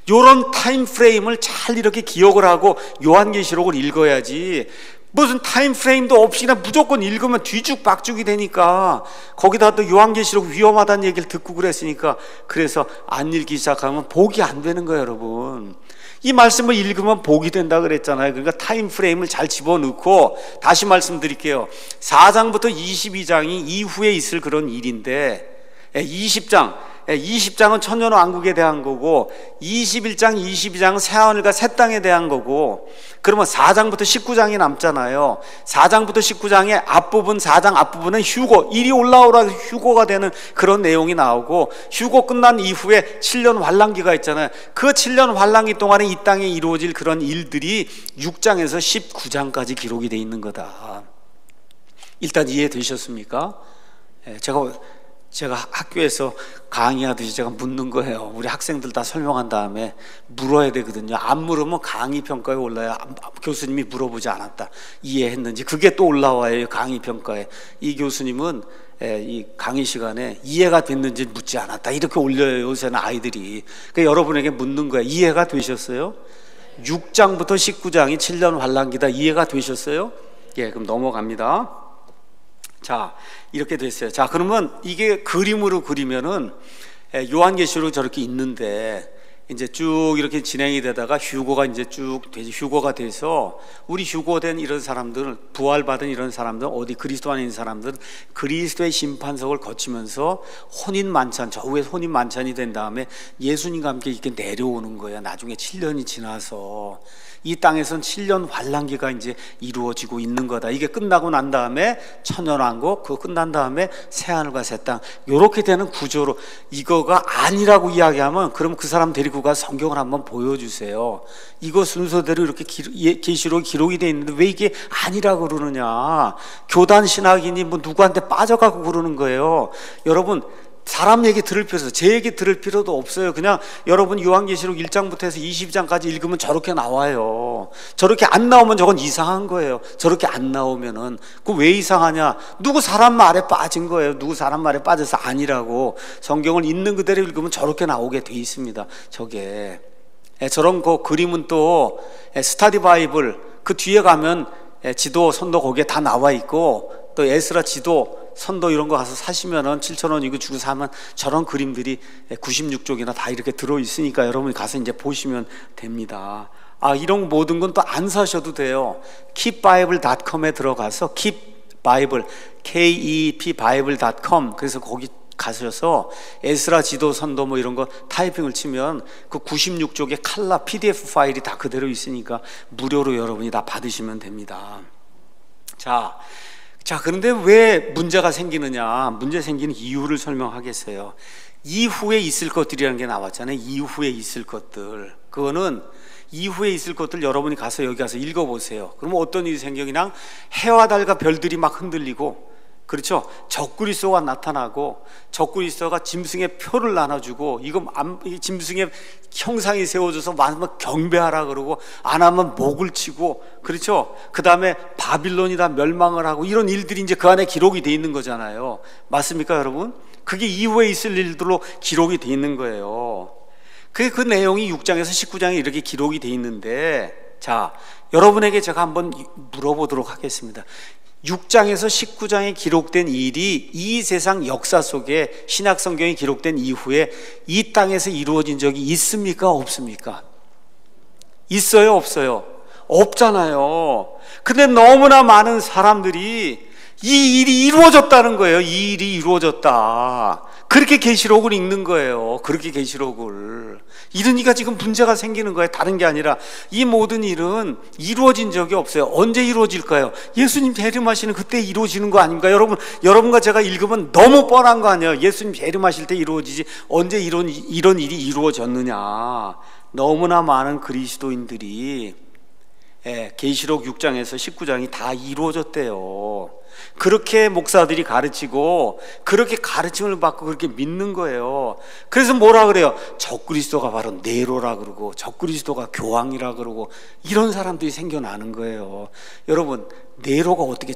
요런 타임 프레임을 잘 이렇게 기억을 하고 요한계시록을 읽어야지, 무슨 타임 프레임도 없이 그냥 무조건 읽으면 뒤죽박죽이 되니까, 거기다 또 요한계시록 위험하다는 얘기를 듣고 그랬으니까, 그래서 안 읽기 시작하면 복이 안 되는 거예요, 여러분. 이 말씀을 읽으면 복이 된다 그랬잖아요. 그러니까 타임 프레임을 잘 집어넣고, 다시 말씀드릴게요. 4장부터 22장이 이후에 있을 그런 일인데, 20장은 천년 왕국에 대한 거고, 21장, 22장은 새하늘과 새 땅에 대한 거고, 그러면 4장부터 19장이 남잖아요. 4장부터 19장의 앞부분, 4장 앞부분은 휴거, 이리 올라오라 휴거가 되는 그런 내용이 나오고, 휴거 끝난 이후에 7년 환란기가 있잖아요. 그 7년 환란기 동안에 이 땅에 이루어질 그런 일들이 6장에서 19장까지 기록이 되어 있는 거다. 일단 이해되셨습니까? 제가 학교에서 강의하듯이 제가 묻는 거예요. 우리 학생들 다 설명한 다음에 물어야 되거든요. 안 물으면 강의 평가에 올라요. 교수님이 물어보지 않았다, 이해했는지. 그게 또 올라와요, 강의 평가에. 이 교수님은 이 강의 시간에 이해가 됐는지 묻지 않았다, 이렇게 올려요, 요새는 아이들이. 그러니까 여러분에게 묻는 거예요. 이해가 되셨어요? 6장부터 19장이 7년 환란기다. 이해가 되셨어요? 예, 그럼 넘어갑니다. 자, 이렇게 됐어요. 자, 그러면 이게 그림으로 그리면은 요한계시록 저렇게 있는데, 이제 쭉 이렇게 진행이 되다가 휴거가 이제 쭉 되지. 휴거가 돼서 우리 휴거된 이런 사람들, 부활받은 이런 사람들, 어디 그리스도 안에 있는 사람들은 그리스도의 심판석을 거치면서 혼인 만찬, 저 위에 혼인 만찬이 된 다음에 예수님과 함께 이렇게 내려오는 거예요. 나중에 7년이 지나서 이 땅에선 7년 환란기가 이제 이루어지고 있는 거다. 이게 끝나고 난 다음에 천년왕국, 그거 끝난 다음에 새하늘과 새 땅, 이렇게 되는 구조로. 이거가 아니라고 이야기하면 그럼 그 사람 데리고 가 성경을 한번 보여주세요. 이거 순서대로 이렇게 계시록 기록이 돼 있는데 왜 이게 아니라고 그러느냐? 교단 신학이니 뭐 누구한테 빠져가고 그러는 거예요. 여러분, 사람 얘기 들을 필요 없어요. 제 얘기 들을 필요도 없어요. 그냥 여러분 요한계시록 1장부터 해서 20장까지 읽으면 저렇게 나와요. 저렇게 안 나오면 저건 이상한 거예요. 저렇게 안 나오면은. 그 왜 이상하냐? 누구 사람 말에 빠진 거예요. 누구 사람 말에 빠져서 아니라고. 성경을 있는 그대로 읽으면 저렇게 나오게 돼 있습니다. 저게. 저런 그 그림은 또 스타디 바이블 그 뒤에 가면 지도, 선도 거기에 다 나와 있고, 또 에스라 지도, 선도 이런 거 가서 사시면은 7,000원이고 주고 사면 저런 그림들이 96쪽이나 다 이렇게 들어있으니까 여러분이 가서 이제 보시면 됩니다. 이런 모든 건 또 안 사셔도 돼요. keepbible.com에 들어가서 keepbible, KEPbible.com, 그래서 거기 가셔서 에스라 지도, 선도 뭐 이런 거 타이핑을 치면 그 96쪽에 칼라 PDF 파일이 다 그대로 있으니까 무료로 여러분이 다 받으시면 됩니다. 자, 그런데 왜 문제가 생기느냐? 문제 생기는 이유를 설명하겠어요. 이후에 있을 것들이라는 게 나왔잖아요. 이후에 있을 것들. 그거는 이후에 있을 것들 여러분이 가서 여기 가서 읽어보세요. 그러면 어떤 일이 생겨? 그냥 해와 달과 별들이 막 흔들리고, 그렇죠? 적그리스도가 나타나고, 적그리스도가 짐승의 표를 나눠주고, 짐승의 형상이 세워져서 많으면 경배하라 그러고, 안 하면 목을 치고, 그렇죠? 그 다음에 바빌론이 다 멸망을 하고, 이런 일들이 이제 그 안에 기록이 돼 있는 거잖아요. 맞습니까, 여러분? 그게 이후에 있을 일들로 기록이 돼 있는 거예요. 그 내용이 6장에서 19장에 이렇게 기록이 돼 있는데, 자, 여러분에게 제가 한번 물어보도록 하겠습니다. 6장에서 19장에 기록된 일이 이 세상 역사 속에 신약 성경이 기록된 이후에 이 땅에서 이루어진 적이 있습니까? 없습니까? 있어요? 없어요? 없잖아요. 근데 너무나 많은 사람들이 이 일이 이루어졌다는 거예요. 이 일이 이루어졌다. 그렇게 계시록을 읽는 거예요. 그렇게 계시록을. 이러니까 지금 문제가 생기는 거예요. 다른 게 아니라 이 모든 일은 이루어진 적이 없어요. 언제 이루어질까요? 예수님 재림하시는 그때 이루어지는 거 아닙니까? 여러분과 제가 읽으면 너무 뻔한 거 아니에요. 예수님 재림하실 때 이루어지지 언제 이런 일이 이루어졌느냐. 너무나 많은 그리스도인들이 계시록 6장에서 19장이 다 이루어졌대요. 그렇게 목사들이 가르치고 그렇게 가르침을 받고 그렇게 믿는 거예요. 그래서 뭐라 그래요? 적그리스도가 바로 네로라 그러고 적그리스도가 교황이라 그러고 이런 사람들이 생겨나는 거예요. 여러분, 네로가 어떻게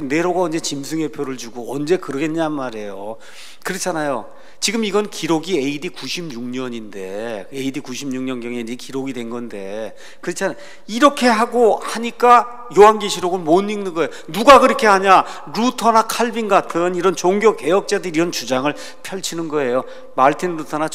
네로가 언제 짐승의 표를 주고 언제 그러겠냔 말이에요. 그렇잖아요. 지금 이건 기록이 AD 96년인데 AD 96년경에 이제 기록이 된 건데 그렇잖아요. 이렇게 하고 하니까 요한계시록을 못 읽는 거예요. 누가 그렇게 하냐? 루터나 칼빈 같은 이런 종교 개혁자들이 이런 주장을 펼치는 거예요. 마르틴 루터나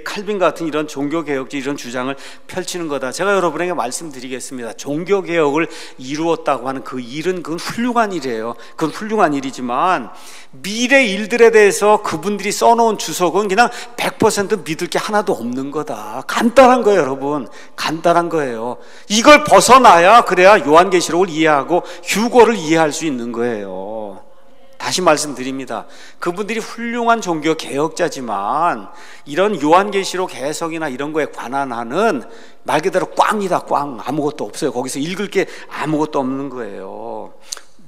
칼빈 같은 이런 종교 개혁자 이런 주장을 펼치는 거다. 제가 여러분에게 말씀드리겠습니다. 종교 개혁을 이루었다고 하는 그 일은 그건 훌륭한 일이에요. 그건 훌륭한 일이지만 미래 일들에 대해서 그분들이 써놓은 주석은 그냥 100% 믿을 게 하나도 없는 거다. 간단한 거예요, 여러분. 간단한 거예요. 이걸 벗어나야 그래야 요한계시록을 이해하고 휴거를 이해할 수 있는 거예요. 다시 말씀드립니다. 그분들이 훌륭한 종교 개혁자지만 이런 요한계시록 해석이나 이런 거에 관한하는 말 그대로 꽝이다. 꽝. 아무것도 없어요. 거기서 읽을 게 아무것도 없는 거예요.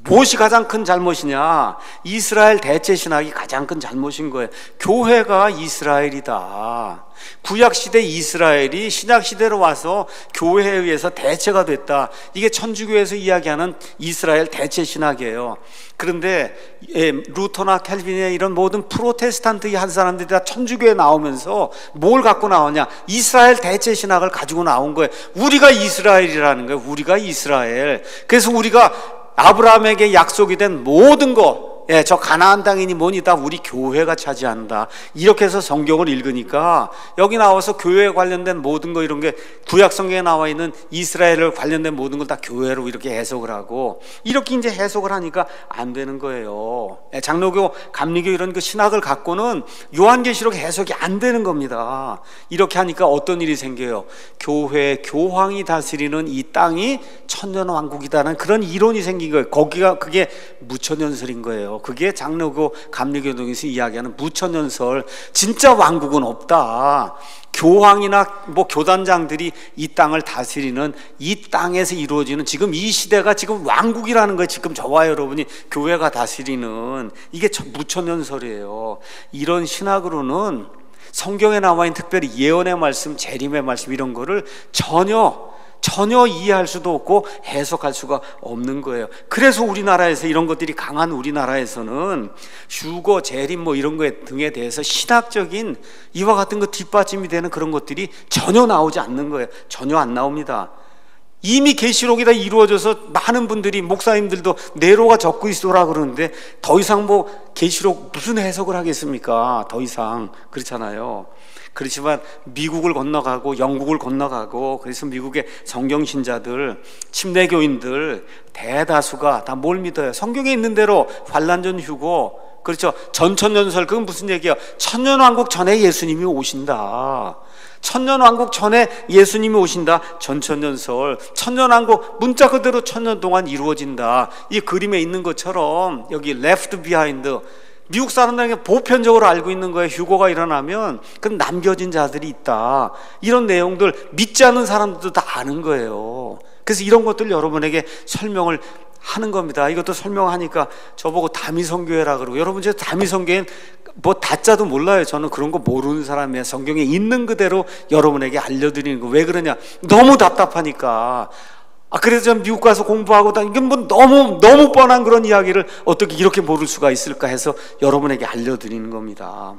무엇이 가장 큰 잘못이냐? 이스라엘 대체 신학이 가장 큰 잘못인 거예요. 교회가 이스라엘이다. 구약시대 이스라엘이 신약시대로 와서 교회에 의해서 대체가 됐다. 이게 천주교에서 이야기하는 이스라엘 대체 신학이에요. 그런데 루터나 캘빈의 이런 모든 프로테스탄트 한 사람들이 다 천주교에 나오면서 뭘 갖고 나오냐? 이스라엘 대체 신학을 가지고 나온 거예요. 우리가 이스라엘이라는 거예요. 우리가 이스라엘. 그래서 우리가 아브라함에게 약속이 된 모든 것, 저 가나안 땅이니 뭐니 다 우리 교회가 차지한다. 이렇게 해서 성경을 읽으니까 여기 나와서 교회에 관련된 모든 거 이런 게 구약 성경에 나와 있는 이스라엘을 관련된 모든 걸 다 교회로 이렇게 해석을 하고 이렇게 이제 해석을 하니까 안 되는 거예요. 장로교, 감리교 이런 그 신학을 갖고는 요한계시록 해석이 안 되는 겁니다. 이렇게 하니까 어떤 일이 생겨요? 교회, 교황이 다스리는 이 땅이 천년왕국이다는 그런 이론이 생긴 거예요. 그게 무천년설인 거예요. 그게 장로교, 감리교 등에서 이야기하는 무천년설. 진짜 왕국은 없다. 교황이나 뭐 교단장들이 이 땅을 다스리는 이 땅에서 이루어지는 지금 이 시대가 지금 왕국이라는 거예요. 지금 저와 여러분이 교회가 다스리는 이게 무천년설이에요. 이런 신학으로는 성경에 나와 있는 특별히 예언의 말씀, 재림의 말씀 이런 거를 전혀 이해할 수도 없고 해석할 수가 없는 거예요. 그래서 우리나라에서 이런 것들이 강한 우리나라에서는 휴거, 재림 뭐 이런 거 등에 대해서 신학적인 이와 같은 거 뒷받침이 되는 그런 것들이 전혀 나오지 않는 거예요. 전혀 안 나옵니다. 이미 계시록이 다 이루어져서 많은 분들이 목사님들도 네로가 적고 있어라 그러는데 더 이상 뭐 계시록 무슨 해석을 하겠습니까? 더 이상 그렇잖아요. 그렇지만 미국을 건너가고 영국을 건너가고 그래서 미국의 성경신자들, 침례교인들 대다수가 다 뭘 믿어요? 성경에 있는 대로 환난전 휴고, 그렇죠? 전천년설, 그건 무슨 얘기야? 천년왕국 전에 예수님이 오신다. 천년왕국 전에 예수님이 오신다. 전천년설, 천년왕국 문자 그대로 천년 동안 이루어진다. 이 그림에 있는 것처럼 여기 left behind, 미국 사람들에게 보편적으로 알고 있는 거예요. 휴거가 일어나면 그럼 남겨진 자들이 있다. 이런 내용들 믿지 않는 사람들도 다 아는 거예요. 그래서 이런 것들 여러분에게 설명을 하는 겁니다. 이것도 설명하니까 저보고 다미성교회라 그러고, 여러분 제 다미성교회는 뭐 다자도 몰라요. 저는 그런 거 모르는 사람이에요. 성경에 있는 그대로 여러분에게 알려드리는 거. 왜 그러냐? 너무 답답하니까. 그래서 전 미국 가서 공부하고 이건 뭐 너무 뻔한 그런 이야기를 어떻게 이렇게 모를 수가 있을까 해서 여러분에게 알려드리는 겁니다.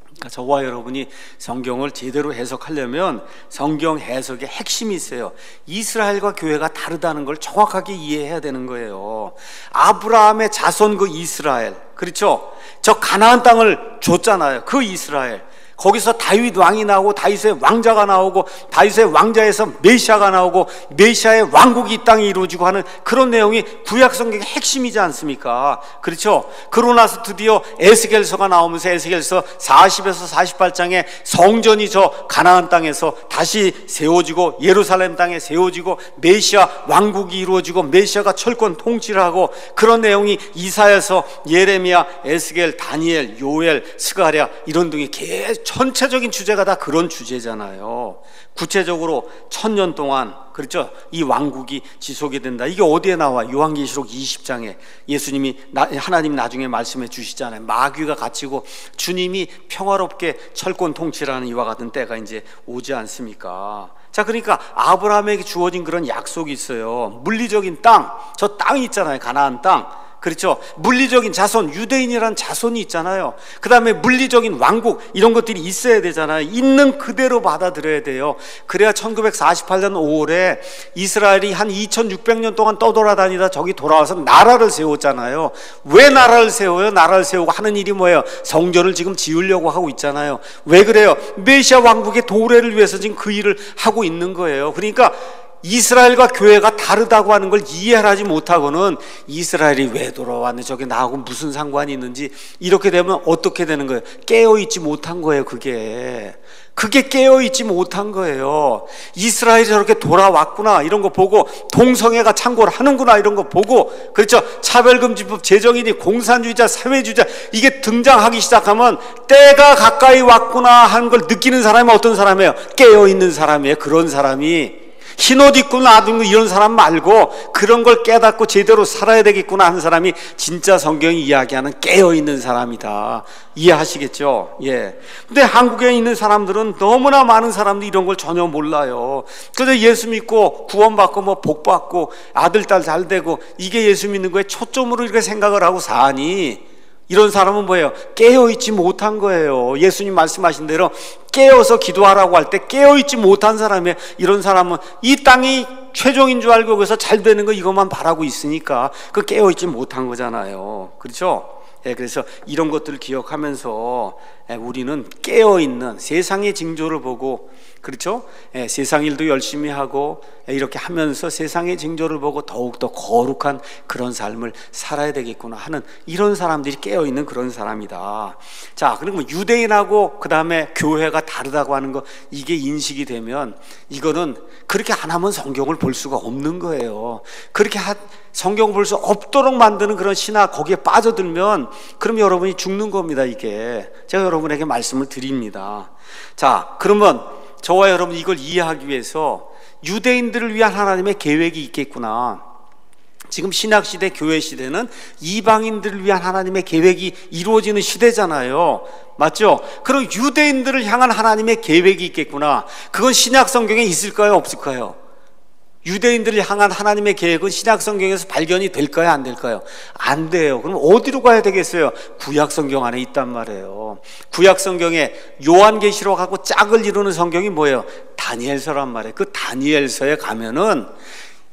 그러니까 저와 여러분이 성경을 제대로 해석하려면 성경 해석의 핵심이 있어요. 이스라엘과 교회가 다르다는 걸 정확하게 이해해야 되는 거예요. 아브라함의 자손 그 이스라엘, 그렇죠? 저 가나안 땅을 줬잖아요. 그 이스라엘. 거기서 다윗 왕이 나오고 다윗의 왕자가 나오고 다윗의 왕자에서 메시아가 나오고 메시아의 왕국이 이 땅에 이루어지고 하는 그런 내용이 구약 성경의 핵심이지 않습니까? 그렇죠? 그러고 나서 드디어 에스겔서가 나오면서 에스겔서 40에서 48장에 성전이 저 가나안 땅에서 다시 세워지고 예루살렘 땅에 세워지고 메시아 왕국이 이루어지고 메시아가 철권 통치를 하고 그런 내용이 이사야서, 예레미야, 에스겔, 다니엘, 요엘, 스가랴 이런 등의 전체적인 주제가 다 그런 주제잖아요. 구체적으로 1000년 동안, 그렇죠? 이 왕국이 지속이 된다. 이게 어디에 나와? 요한계시록 20장에 예수님이 하나님 나중에 말씀해 주시잖아요. 마귀가 갇히고 주님이 평화롭게 철권 통치라는 이와 같은 때가 이제 오지 않습니까? 자, 그러니까 아브라함에게 주어진 그런 약속이 있어요. 물리적인 땅, 저 땅이 있잖아요. 가나안 땅. 그렇죠? 물리적인 자손, 유대인이란 자손이 있잖아요. 그 다음에 물리적인 왕국 이런 것들이 있어야 되잖아요. 있는 그대로 받아들여야 돼요. 그래야 1948년 5월에 이스라엘이 한 2600년 동안 떠돌아다니다 저기 돌아와서 나라를 세웠잖아요. 왜 나라를 세워요? 나라를 세우고 하는 일이 뭐예요? 성전을 지금 지으려고 하고 있잖아요. 왜 그래요? 메시아 왕국의 도래를 위해서 지금 그 일을 하고 있는 거예요. 그러니까 이스라엘과 교회가 다르다고 하는 걸 이해하지 못하고는 이스라엘이 왜 돌아왔는지 저게 나하고 무슨 상관이 있는지 이렇게 되면 어떻게 되는 거예요? 깨어있지 못한 거예요. 그게 깨어있지 못한 거예요. 이스라엘이 저렇게 돌아왔구나 이런 거 보고, 동성애가 창궐 하는구나 이런 거 보고, 그렇죠? 차별금지법 제정이니 공산주의자, 사회주의자 이게 등장하기 시작하면 때가 가까이 왔구나 하는 걸 느끼는 사람이 어떤 사람이에요? 깨어있는 사람이에요. 그런 사람이. 흰옷 입고 놔둔 이런 사람 말고 그런 걸 깨닫고 제대로 살아야 되겠구나 하는 사람이 진짜 성경이 이야기하는 깨어있는 사람이다. 이해하시겠죠? 예. 근데 한국에 있는 사람들은 너무나 많은 사람들이 이런 걸 전혀 몰라요. 그래서 예수 믿고 구원받고 뭐 복받고 아들, 딸 잘 되고 이게 예수 믿는 거에 초점으로 이렇게 생각을 하고 사니, 이런 사람은 뭐예요? 깨어있지 못한 거예요. 예수님 말씀하신 대로 깨어서 기도하라고 할 때 깨어있지 못한 사람이에요. 이런 사람은 이 땅이 최종인 줄 알고 그래서 잘 되는 거 이것만 바라고 있으니까 그 깨어있지 못한 거잖아요. 그렇죠? 예, 그래서 이런 것들을 기억하면서 우리는 깨어있는 세상의 징조를 보고, 그렇죠? 예, 세상 일도 열심히 하고 이렇게 하면서 세상의 징조를 보고 더욱더 거룩한 그런 삶을 살아야 되겠구나 하는 이런 사람들이 깨어있는 그런 사람이다. 자, 그리고 유대인하고 그 다음에 교회가 다르다고 하는 거 이게 인식이 되면 이거는 그렇게 안 하면 성경을 볼 수가 없는 거예요. 그렇게 성경을 볼 수 없도록 만드는 그런 신학 거기에 빠져들면 그럼 여러분이 죽는 겁니다. 이게 제가 여러분에게 말씀을 드립니다. 자, 그러면 저와 여러분 이걸 이해하기 위해서 유대인들을 위한 하나님의 계획이 있겠구나. 지금 신약시대 교회시대는 이방인들을 위한 하나님의 계획이 이루어지는 시대잖아요. 맞죠? 그럼 유대인들을 향한 하나님의 계획이 있겠구나. 그건 신약 성경에 있을까요? 없을까요? 유대인들을 향한 하나님의 계획은 신약 성경에서 발견이 될까요? 안 될까요? 안 돼요. 그럼 어디로 가야 되겠어요? 구약 성경 안에 있단 말이에요. 구약 성경에 요한계시록하고 짝을 이루는 성경이 뭐예요? 다니엘서란 말이에요. 그 다니엘서에 가면은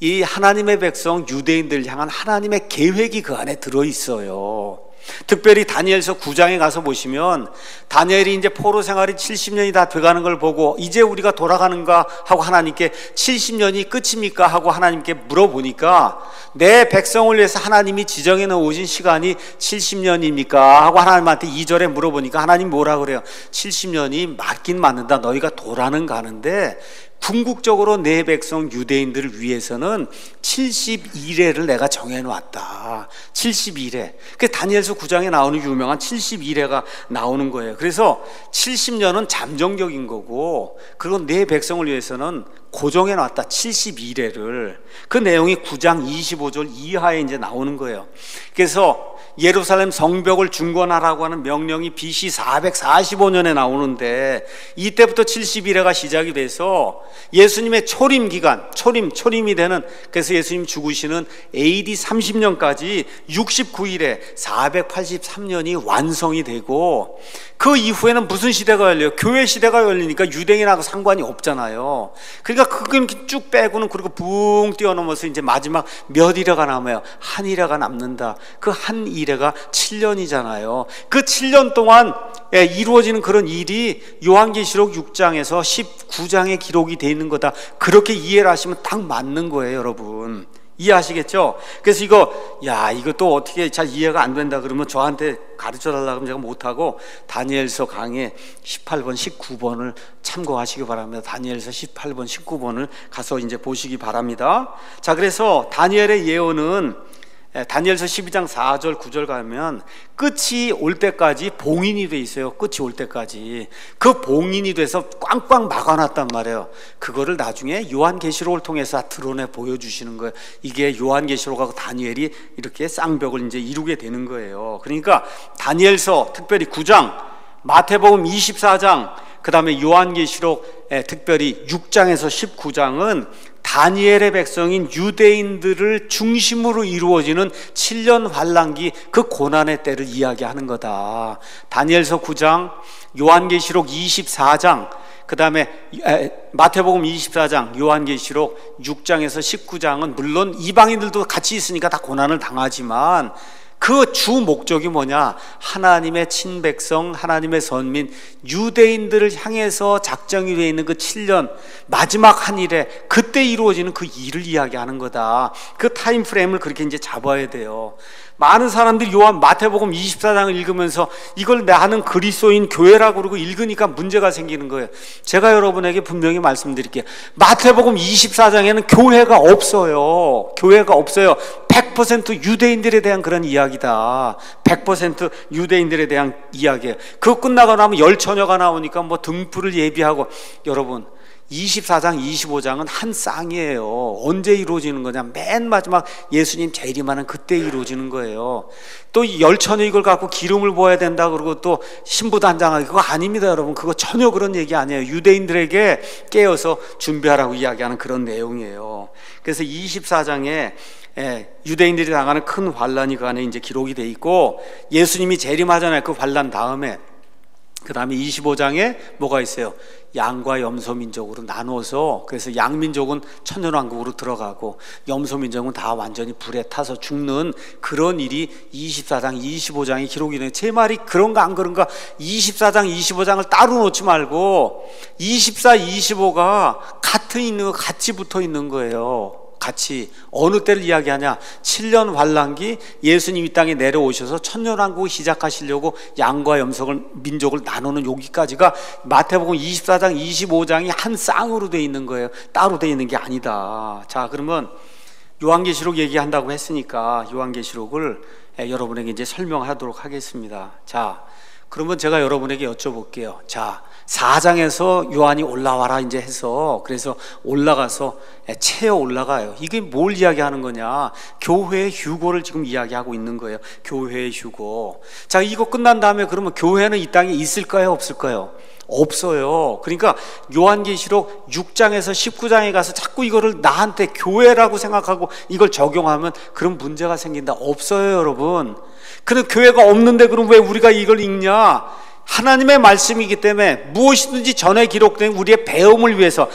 이 하나님의 백성 유대인들을 향한 하나님의 계획이 그 안에 들어있어요. 특별히 다니엘서 9장에 가서 보시면 다니엘이 이제 포로 생활이 70년이 다 돼가는 걸 보고 이제 우리가 돌아가는가 하고 하나님께 70년이 끝입니까 하고 하나님께 물어보니까 내 백성을 위해서 하나님이 지정해 놓으신 시간이 70년입니까 하고 하나님한테 2절에 물어보니까 하나님 뭐라 그래요? 70년이 맞긴 맞는다. 너희가 돌아는 가는데 궁극적으로 내 백성 유대인들을 위해서는 72레를 내가 정해놓았다. 72레. 그 다니엘서 9장에 나오는 유명한 72레가 나오는 거예요. 그래서 70년은 잠정적인 거고, 그리고 내 백성을 위해서는 고정해놨다. 72레를. 그 내용이 9장 25절 이하에 이제 나오는 거예요. 그래서 예루살렘 성벽을 중건하라고 하는 명령이 BC 445년에 나오는데 이때부터 71회가 시작이 돼서 예수님의 초림 기간, 초림이 되는, 그래서 예수님 죽으시는 AD 30년까지 69일에 483년이 완성이 되고, 그 이후에는 무슨 시대가 열려요? 교회 시대가 열리니까 유대인하고 상관이 없잖아요. 그러니까 그걸 쭉 빼고는, 그리고 붕 뛰어넘어서 이제 마지막 몇 일회가 남아요? 한 일회가 남는다. 그 한 일회가 7년이잖아요. 그 7년 동안 이루어지는 그런 일이 요한계시록 6장에서 19장에 기록이 되어 있는 거다. 그렇게 이해를 하시면 딱 맞는 거예요, 여러분. 이해하시겠죠? 그래서 이것도 어떻게 잘 이해가 안 된다 그러면 저한테 가르쳐 달라고 하면 제가 못하고 다니엘서 강의 18번, 19번을 참고하시기 바랍니다. 다니엘서 18번, 19번을 가서 이제 보시기 바랍니다. 자, 그래서 다니엘의 예언은 다니엘서 12장 4절 9절 가면 끝이 올 때까지 봉인이 돼 있어요. 끝이 올 때까지 그 봉인이 돼서 꽝꽝 막아놨단 말이에요. 그거를 나중에 요한계시록을 통해서 드러내 보여주시는 거예요. 이게 요한계시록하고 다니엘이 이렇게 쌍벽을 이제 이루게 되는 거예요. 그러니까 다니엘서 특별히 9장, 마태복음 24장, 그 다음에 요한계시록 특별히 6장에서 19장은 다니엘의 백성인 유대인들을 중심으로 이루어지는 7년 환란기, 그 고난의 때를 이야기하는 거다. 다니엘서 9장, 요한계시록 24장, 그 다음에 마태복음 24장, 요한계시록 6장에서 19장은 물론 이방인들도 같이 있으니까 다 고난을 당하지만 그 주 목적이 뭐냐? 하나님의 친백성, 하나님의 선민 유대인들을 향해서 작정이 되어 있는 그 7년 마지막 한 일에 그때 이루어지는 그 일을 이야기하는 거다. 그 타임 프레임을 그렇게 이제 잡아야 돼요. 많은 사람들이 마태복음 24장을 읽으면서 이걸 나는 그리스도인 교회라고 그러고 읽으니까 문제가 생기는 거예요. 제가 여러분에게 분명히 말씀드릴게요. 마태복음 24장에는 교회가 없어요. 교회가 없어요. 100% 유대인들에 대한 그런 이야기다. 100% 유대인들에 대한 이야기예요. 그거 끝나고 나면 열처녀가 나오니까 뭐 등불을 예비하고, 여러분 24장, 25장은 한 쌍이에요. 언제 이루어지는 거냐? 맨 마지막 예수님 재림하는 그때 이루어지는 거예요. 또 열처녀 이걸 갖고 기름을 부어야 된다 그러고 또 신부단장하기, 그거 아닙니다, 여러분. 그거 전혀 그런 얘기 아니에요. 유대인들에게 깨어서 준비하라고 이야기하는 그런 내용이에요. 그래서 24장에 유대인들이 당하는 큰 환란이 그 안에 이제 기록이 돼 있고, 예수님이 재림하잖아요. 그 환란 다음에 그 다음에 25장에 뭐가 있어요? 양과 염소 민족으로 나눠서, 그래서 양민족은 천년왕국으로 들어가고 염소민족은 다 완전히 불에 타서 죽는 그런 일이 24장, 25장에 기록이 돼요. 제 말이 그런가 안 그런가? 24장, 25장을 따로 놓지 말고 24, 25가 같이 붙어 있는 거예요. 같이. 어느 때를 이야기하냐? 7년 환란기, 예수님 이 땅에 내려오셔서 천년왕국을 시작하시려고 양과 염소를 민족을 나누는 여기까지가 마태복음 24장 25장이 한 쌍으로 돼 있는 거예요. 따로 돼 있는 게 아니다. 자, 그러면 요한계시록 얘기한다고 했으니까 요한계시록을 여러분에게 이제 설명하도록 하겠습니다. 자, 그러면 제가 여러분에게 여쭤볼게요. 자, 4장에서 요한이 올라와라 이제 해서 그래서 올라가서 채어 올라가요. 이게 뭘 이야기하는 거냐? 교회의 휴고를 지금 이야기하고 있는 거예요. 교회의 휴고. 자, 이거 끝난 다음에 그러면 교회는 이 땅에 있을까요? 없을까요? 없어요. 그러니까 요한계시록 6장에서 19장에 가서 자꾸 이거를 나한테 교회라고 생각하고 이걸 적용하면 그런 문제가 생긴다. 없어요, 여러분. 근데 교회가 없는데 그럼 왜 우리가 이걸 읽냐? 하나님의 말씀이기 때문에 무엇이든지 전에 기록된 우리의 배움을 위해서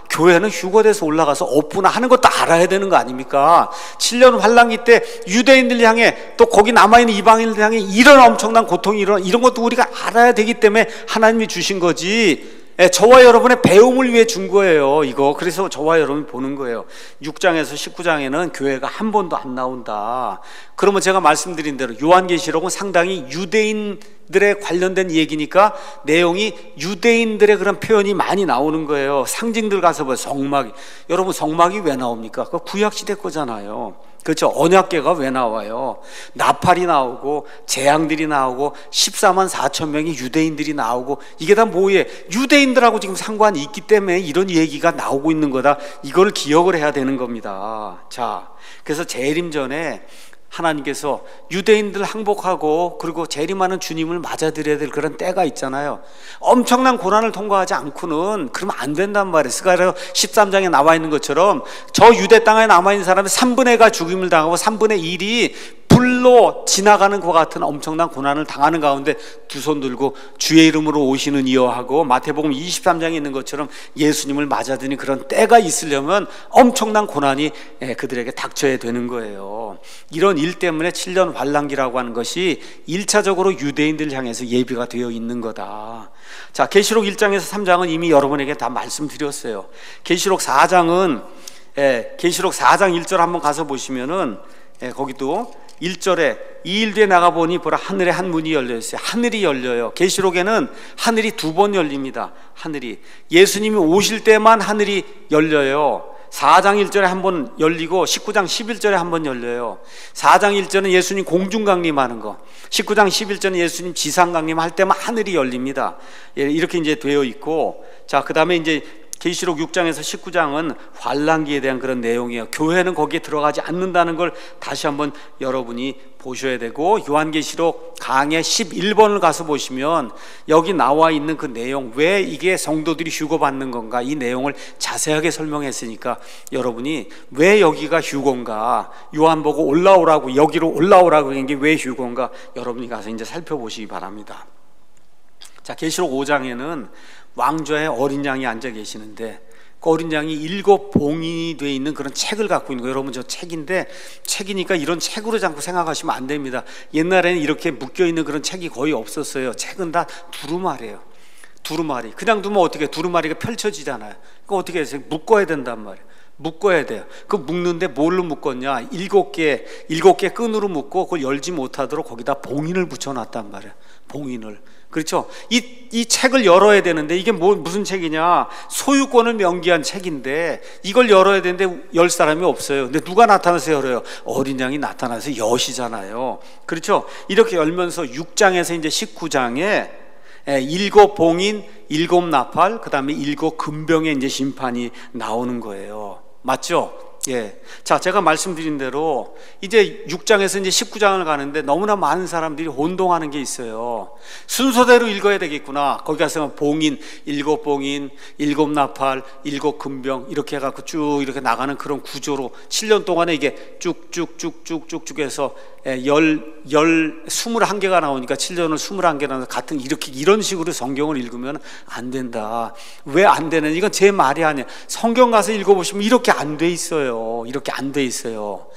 교회는 휴거돼서 올라가서 없구나 하는 것도 알아야 되는 거 아닙니까? 7년 환란기 때 유대인들 향해 또 거기 남아있는 이방인들 향해 이런 엄청난 고통이 이런 것도 우리가 알아야 되기 때문에 하나님이 주신 거지. 저와 여러분의 배움을 위해 준 거예요, 이거. 그래서 저와 여러분이 보는 거예요. 6장에서 19장에는 교회가 한 번도 안 나온다. 그러면 제가 말씀드린 대로 요한계시록은 상당히 유대인들에 관련된 얘기니까 내용이 유대인들의 그런 표현이 많이 나오는 거예요. 상징들 가서 봐요. 성막. 여러분, 성막이 왜 나옵니까? 그거 구약시대 거잖아요. 그렇죠. 언약궤가 왜 나와요? 나팔이 나오고 재앙들이 나오고 14만 4천 명의 유대인들이 나오고 이게 다 뭐예요? 유대인들하고 지금 상관이 있기 때문에 이런 얘기가 나오고 있는 거다. 이걸 기억을 해야 되는 겁니다. 자, 그래서 재림 전에 하나님께서 유대인들 항복하고 그리고 재림하는 주님을 맞아들여야 될 그런 때가 있잖아요. 엄청난 고난을 통과하지 않고는 그러면 안 된단 말이에요. 스가랴 13장에 나와 있는 것처럼 저 유대 땅에 남아있는 사람의 3분의 1가 죽임을 당하고 3분의 1이 불로 지나가는 것 같은 엄청난 고난을 당하는 가운데 두 손 들고 주의 이름으로 오시는 이여 하고 마태복음 23장에 있는 것처럼 예수님을 맞아드는 그런 때가 있으려면 엄청난 고난이 그들에게 닥쳐야 되는 거예요. 이런 일 때문에 7년 환란기라고 하는 것이 1차적으로 유대인들 향해서 예비가 되어 있는 거다. 자, 계시록 1장에서 3장은 이미 여러분에게 다 말씀드렸어요. 계시록 4장은 계시록 4장 1절 한번 가서 보시면은 거기도 1절에 이 일 뒤에 나가보니 보라 하늘에 한 문이 열려있어요. 하늘이 열려요. 계시록에는 하늘이 2번 열립니다. 하늘이 예수님이 오실 때만 하늘이 열려요. 4장 1절에 한 번 열리고 19장 11절에 한 번 열려요. 4장 1절은 예수님 공중 강림하는 거, 19장 11절은 예수님 지상 강림할 때만 하늘이 열립니다. 이렇게 이제 되어 있고, 자, 그 다음에 이제 계시록 6장에서 19장은 환란기에 대한 그런 내용이에요. 교회는 거기에 들어가지 않는다는 걸 다시 한번 여러분이 보셔야 되고, 요한계시록 강의 11번을 가서 보시면 여기 나와 있는 그 내용, 왜 이게 성도들이 휴거받는 건가, 이 내용을 자세하게 설명했으니까 여러분이 왜 여기가 휴거인가, 요한 보고 올라오라고, 여기로 올라오라고 한 게 왜 휴거인가, 여러분이 가서 이제 살펴보시기 바랍니다. 자, 계시록 5장에는 왕좌에 어린 양이 앉아 계시는데 그 어린 양이 7 봉인이 되어 있는 그런 책을 갖고 있는 거예요. 여러분, 저 책인데, 책이니까 이런 책으로 자꾸 생각하시면 안 됩니다. 옛날에는 이렇게 묶여있는 그런 책이 거의 없었어요. 책은 다 두루마리예요. 두루마리. 그냥 두면 어떻게, 두루마리가 펼쳐지잖아요. 그거 어떻게 해서 묶어야 된단 말이에요. 묶어야 돼요. 그 묶는데 뭘로 묶었냐? 7개 끈으로 묶고 그걸 열지 못하도록 거기다 봉인을 붙여놨단 말이에요. 봉인을. 그렇죠? 이 책을 열어야 되는데, 이게 무슨 책이냐? 소유권을 명기한 책인데 이걸 열어야 되는데 열 사람이 없어요. 근데 누가 나타나서 열어요? 어린 양이 나타나서 여시잖아요. 그렇죠? 이렇게 열면서 6장에서 이제 19장에 7 봉인, 7 나팔, 그 다음에 7 금병의 이제 심판이 나오는 거예요. 맞죠? 예. 자, 제가 말씀드린 대로 이제 6장에서 이제 19장을 가는데 너무나 많은 사람들이 혼동하는 게 있어요. 순서대로 읽어야 되겠구나. 거기 가서 봉인, 7 봉인, 7 나팔, 7 금병 이렇게 해갖고 쭉 이렇게 나가는 그런 구조로 7년 동안에 이게 쭉쭉쭉쭉쭉 해서 21개가 나오니까 7년을 21개 나와서 같은 이런 식으로 성경을 읽으면 안 된다. 왜 안 되는? 이건 제 말이 아니에요. 성경 가서 읽어보시면 이렇게 안 돼 있어요. 이렇게 안 돼 있어요.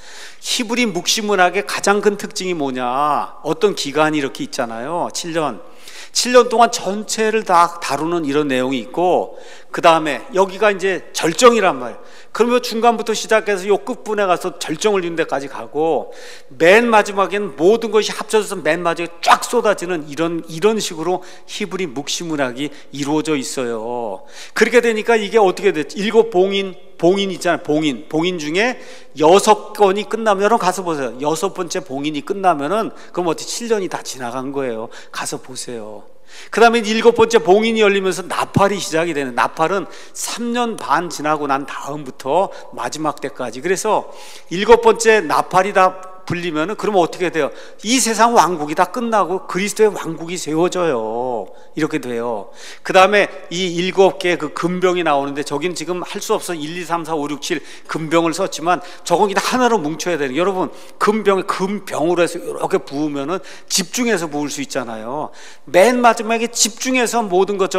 히브리 묵시문학의 가장 큰 특징이 뭐냐? 어떤 기간이 이렇게 있잖아요. 7년 동안 전체를 다 다루는 이런 내용이 있고, 그 다음에 여기가 이제 절정이란 말이에요. 그러면 중간부터 시작해서 요 끝분에 가서 절정을 이룬 데까지 가고, 맨 마지막에는 모든 것이 합쳐져서 맨 마지막에 쫙 쏟아지는 이런 식으로 히브리 묵시문학이 이루어져 있어요. 그렇게 되니까 이게 어떻게 됐지? 7 봉인, 봉인 있잖아요. 봉인 중에 6건이 끝나면, 여러분 가서 보세요. 6번째 봉인이 끝나면은 그럼 어떻게 7년이 다 지나간 거예요. 가서 보세요. 그 다음에 7번째 봉인이 열리면서 나팔이 시작이 되는, 나팔은 3년 반 지나고 난 다음부터 마지막 때까지. 그래서 7번째 나팔이 다 불리면은 그러면 어떻게 돼요? 이 세상 왕국이 다 끝나고 그리스도의 왕국이 세워져요. 이렇게 돼요. 그 다음에 이 7개의 그 금병이 나오는데, 저긴 지금 할 수 없어. 1, 2, 3, 4, 5, 6, 7 금병을 썼지만 저건 그냥 하나로 뭉쳐야 되는. 여러분, 금병으로 해서 이렇게 부으면은 집중해서 부을 수 있잖아요. 맨 마지막에 집중해서 모든 것,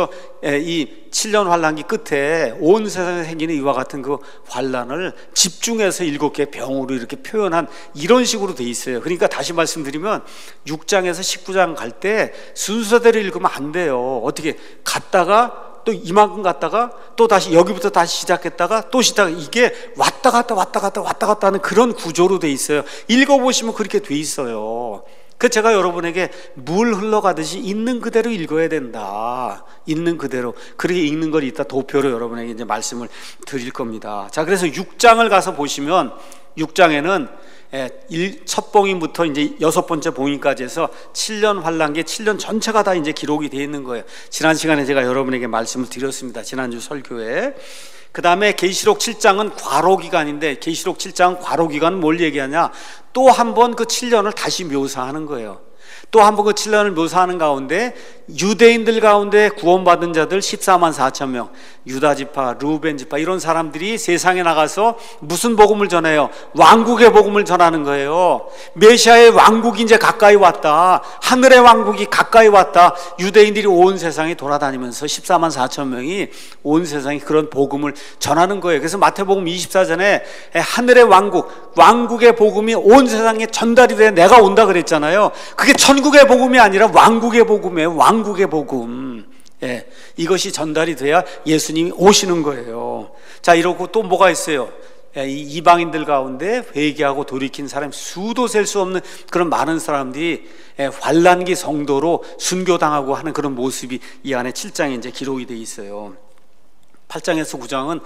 이 7년 환란기 끝에 온 세상에 생기는 이와 같은 그 환란을 집중해서 7개 병으로 이렇게 표현한 이런 식으로 돼 있어요. 그러니까 다시 말씀드리면 6장에서 19장 갈 때 순서대로 읽으면 안 돼요. 어떻게 갔다가 또 이만큼 갔다가 또 다시 여기부터 다시 시작했다가 또 시작, 이게 왔다 갔다 하는 그런 구조로 돼 있어요. 읽어보시면 그렇게 돼 있어요. 그 제가 여러분에게 물 흘러가듯이 있는 그대로 읽어야 된다. 있는 그대로. 그렇게 읽는 걸 이따 도표로 여러분에게 이제 말씀을 드릴 겁니다. 자, 그래서 6장을 가서 보시면 6장에는 첫 봉인부터 이제 6번째 봉인까지 해서 7년 환란기 7년 전체가 다 이제 기록이 되어 있는 거예요. 지난 시간에 제가 여러분에게 말씀을 드렸습니다. 지난주 설교에. 그 다음에 계시록 7장은 과로기간인데, 계시록 7장은 과로기간은 뭘 얘기하냐, 또 한 번 그 7년을 다시 묘사하는 거예요. 또 한 번 그 7년을 묘사하는 가운데 유대인들 가운데 구원받은 자들 14만 4천 명, 유다지파, 루벤지파 이런 사람들이 세상에 나가서 무슨 복음을 전해요? 왕국의 복음을 전하는 거예요. 메시아의 왕국이 이제 가까이 왔다, 하늘의 왕국이 가까이 왔다. 유대인들이 온 세상에 돌아다니면서 14만 4천 명이 온 세상에 그런 복음을 전하는 거예요. 그래서 마태복음 24장에 하늘의 왕국의 복음이 온 세상에 전달이 돼 내가 온다 그랬잖아요. 그게 천국의 복음이 아니라 왕국의 복음이에요. 왕국의 복음. 이것이 전달이 돼야 예수님이 오시는 거예요. 자, 이러고 또 뭐가 있어요? 이 이방인들 가운데 회개하고 돌이킨 사람이 수도 셀 수 없는 그런 많은 사람들이 환란기 성도로 순교당하고 하는 그런 모습이 이 안에 7장에 이제 기록이 돼 있어요. 8장에서 9장은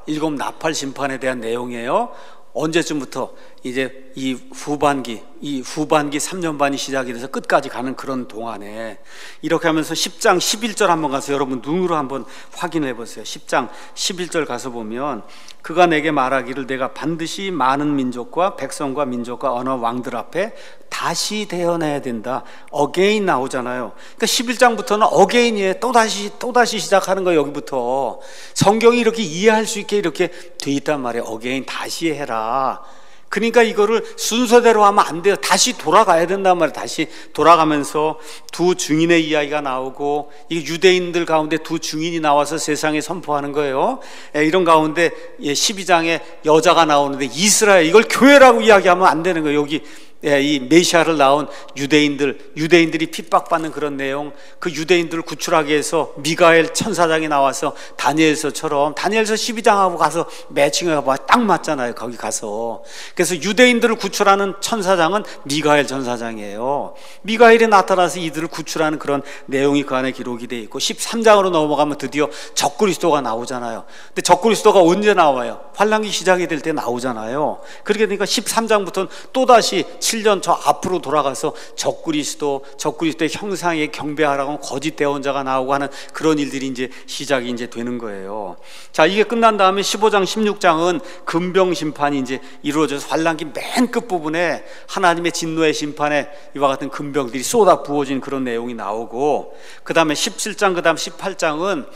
일곱 나팔 심판에 대한 내용이에요. 언제쯤부터 이제 이 후반기 3년 반이 시작이 돼서 끝까지 가는 그런 동안에 이렇게 하면서 10장 11절 한번 가서 여러분 눈으로 한번 확인해 보세요. 10장 11절 가서 보면, 그가 내게 말하기를 내가 반드시 많은 민족과 백성과 민족과 언어 왕들 앞에 다시 되어내야 된다. again 나오잖아요. 그러니까 11장부터는 again이에요. 또다시 시작하는 거예요. 여기부터 성경이 이렇게 이해할 수 있게 이렇게 돼 있단 말이에요. again, 다시 해라. 그러니까 이거를 순서대로 하면 안 돼요. 다시 돌아가야 된단 말이에요. 다시 돌아가면서 두 증인의 이야기가 나오고, 이게 유대인들 가운데 두 증인이 나와서 세상에 선포하는 거예요. 이런 가운데 12장에 여자가 나오는데 이스라엘, 이걸 교회라고 이야기하면 안 되는 거예요. 여기 이 메시아를 낳은 유대인들이 핍박받는 그런 내용, 그 유대인들을 구출하기 위해서 미가엘 천사장이 나와서 다니엘서처럼, 다니엘서 12장하고 가서 매칭해봐 딱 맞잖아요. 거기 가서. 그래서 유대인들을 구출하는 천사장은 미가엘 천사장이에요. 미가엘이 나타나서 이들을 구출하는 그런 내용이 그 안에 기록이 되어 있고, 13장으로 넘어가면 드디어 적그리스도가 나오잖아요. 근데 적그리스도가 언제 나와요? 환란기 시작이 될 때 나오잖아요. 그렇게 되니까 13장부터는 또다시 7년 저 앞으로 돌아가서 적그리스도의 형상에 경배하라고 거짓 대언자가 나오고 하는 그런 일들이 이제 시작이 이제 되는 거예요. 자, 이게 끝난 다음에 15장 16장은 금병 심판이 이제 이루어져서 환란기 맨 끝부분에 하나님의 진노의 심판에 이와 같은 금병들이 쏟아 부어진 그런 내용이 나오고, 그 다음에 17장, 그 다음 18장은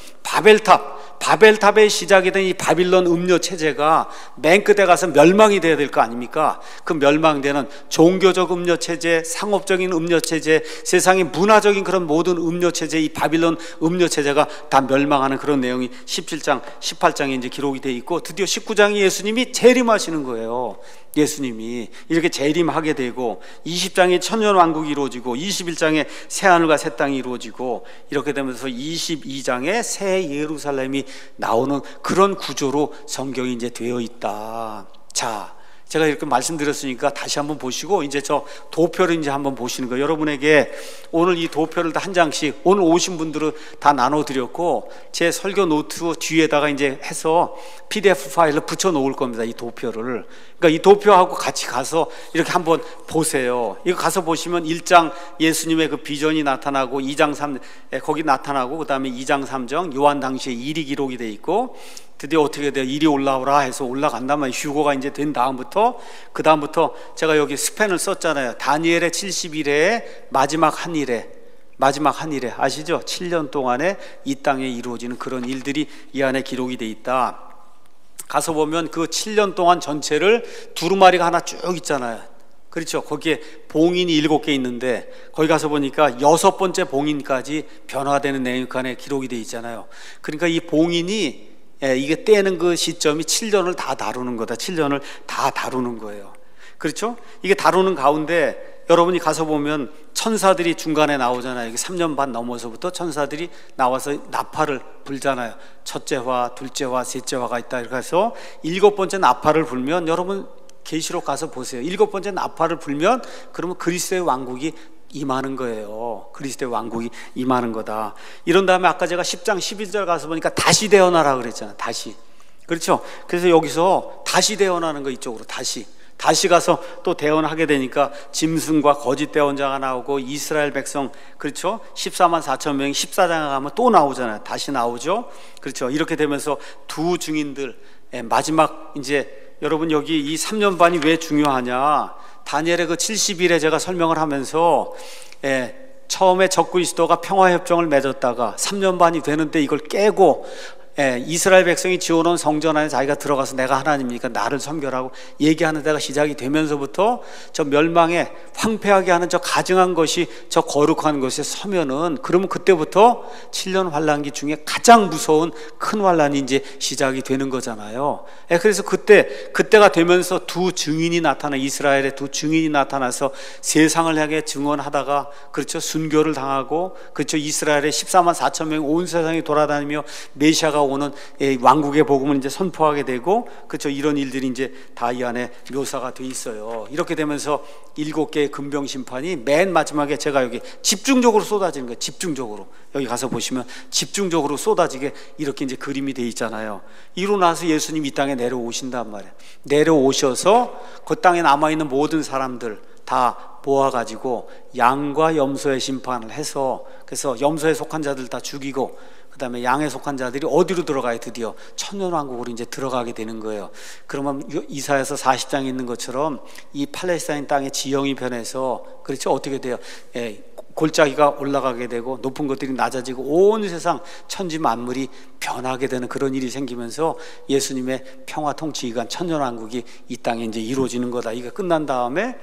바벨탑의 시작이 된 이 바빌론 음료 체제가 맨 끝에 가서 멸망이 돼야 될 거 아닙니까? 그 멸망되는 종교적 음료 체제, 상업적인 음료 체제, 세상의 문화적인 그런 모든 음료 체제, 이 바빌론 음료 체제가 다 멸망하는 그런 내용이 17장, 18장에 이제 기록이 돼 있고, 드디어 19장이 예수님이 재림하시는 거예요. 예수님이 이렇게 재림하게 되고, 20장에 천년왕국이 이루어지고, 21장에 새하늘과 새 땅이 이루어지고, 이렇게 되면서 22장에 새 예루살렘이 나오는 그런 구조로 성경이 이제 되어 있다. 자, 제가 이렇게 말씀드렸으니까 다시 한번 보시고 이제 저 도표를 이제 한번 보시는 거예요. 여러분에게 오늘 이 도표를 다 한 장씩 오늘 오신 분들은 다 나눠드렸고 제 설교 노트 뒤에다가 이제 해서 PDF 파일을 붙여 놓을 겁니다. 이 도표를. 그러니까 이 도표하고 같이 가서 이렇게 한번 보세요. 이거 가서 보시면 1장 예수님의 그 비전이 나타나고 2장 3 거기 나타나고 그다음에 2장 3장 요한 당시에 일이 기록이 돼 있고 드디어 어떻게 돼요? 일이 올라오라 해서 올라간단 말이에요. 휴거가 이제 된 다음부터 그 다음부터 제가 여기 스펜을 썼잖아요. 다니엘의 70일에 마지막 한 일에 아시죠? 7년 동안에 이 땅에 이루어지는 그런 일들이 이 안에 기록이 돼 있다. 가서 보면 그 7년 동안 전체를 두루마리가 하나 쭉 있잖아요. 그렇죠? 거기에 봉인이 7개 있는데 거기 가서 보니까 6번째 봉인까지 변화되는 내용 안에 기록이 돼 있잖아요. 그러니까 이 봉인이 이게 떼는 그 시점이 7년을 다 다루는 거다. 7년을 다 다루는 거예요. 그렇죠? 이게 다루는 가운데 여러분이 가서 보면 천사들이 중간에 나오잖아요. 이게 3년 반 넘어서부터 천사들이 나와서 나팔을 불잖아요. 첫째화, 둘째화, 셋째화가 있다. 이렇게 해서 7번째 나팔을 불면 여러분 계시록 가서 보세요. 7번째 나팔을 불면 그러면 그리스도의 왕국이 임하는 거예요. 그리스도의 왕국이 임하는 거다. 이런 다음에 아까 제가 10장 11절 가서 보니까 다시 태어나라 그랬잖아요. 다시. 그렇죠? 그래서 여기서 다시 태어나는 거 이쪽으로 다시 가서 또 대언하게 되니까 짐승과 거짓 대언자가 나오고 이스라엘 백성 그렇죠? 14만 4천 명이 14장에 가면 또 나오잖아요. 다시 나오죠. 그렇죠? 이렇게 되면서 두 증인들 마지막 이제 여러분 여기 이 3년 반이 왜 중요하냐? 다니엘의 그 70일에 제가 설명을 하면서 처음에 적그리스도가 평화협정을 맺었다가 3년 반이 되는데 이걸 깨고 이스라엘 백성이 지어놓은 성전 안에 자기가 들어가서 내가 하나님이니까 나를 섬겨라고 얘기하는 데가 시작이 되면서부터 저 멸망에 황폐하게 하는 저 가증한 것이 저 거룩한 것에 서면은 그러면 그때부터 7년 환란기 중에 가장 무서운 큰 환란이 이제 시작이 되는 거잖아요. 그래서 그때가 되면서 두 증인이 나타나 이스라엘의 두 증인이 나타나서 세상을 향해 증언하다가 그렇죠 순교를 당하고 그렇죠 이스라엘의 14만 4천 명이 온 세상에 돌아다니며 메시아가 오는 왕국의 복음을 이제 선포하게 되고 그렇죠 이런 일들이 이제 다 이 안에 묘사가 돼 있어요. 이렇게 되면서 7개의 금병 심판이 맨 마지막에 제가 여기 집중적으로 쏟아지는 거예요. 집중적으로 여기 가서 보시면 집중적으로 쏟아지게 이렇게 이제 그림이 돼 있잖아요. 이러고 나서 예수님 이 땅에 내려오신단 말이에요. 내려오셔서 그 땅에 남아 있는 모든 사람들 다 모아가지고 양과 염소의 심판을 해서 그래서 염소에 속한 자들 다 죽이고 그 다음에 양에 속한 자들이 어디로 들어가요? 드디어 천년왕국으로 이제 들어가게 되는 거예요. 그러면 이사야서 40장에 있는 것처럼 이 팔레스타인 땅의 지형이 변해서 그렇죠 어떻게 돼요? 골짜기가 올라가게 되고 높은 것들이 낮아지고 온 세상 천지 만물이 변하게 되는 그런 일이 생기면서 예수님의 평화 통치 기간 천년왕국이 이 땅에 이제 이루어지는 거다. 이게 끝난 다음에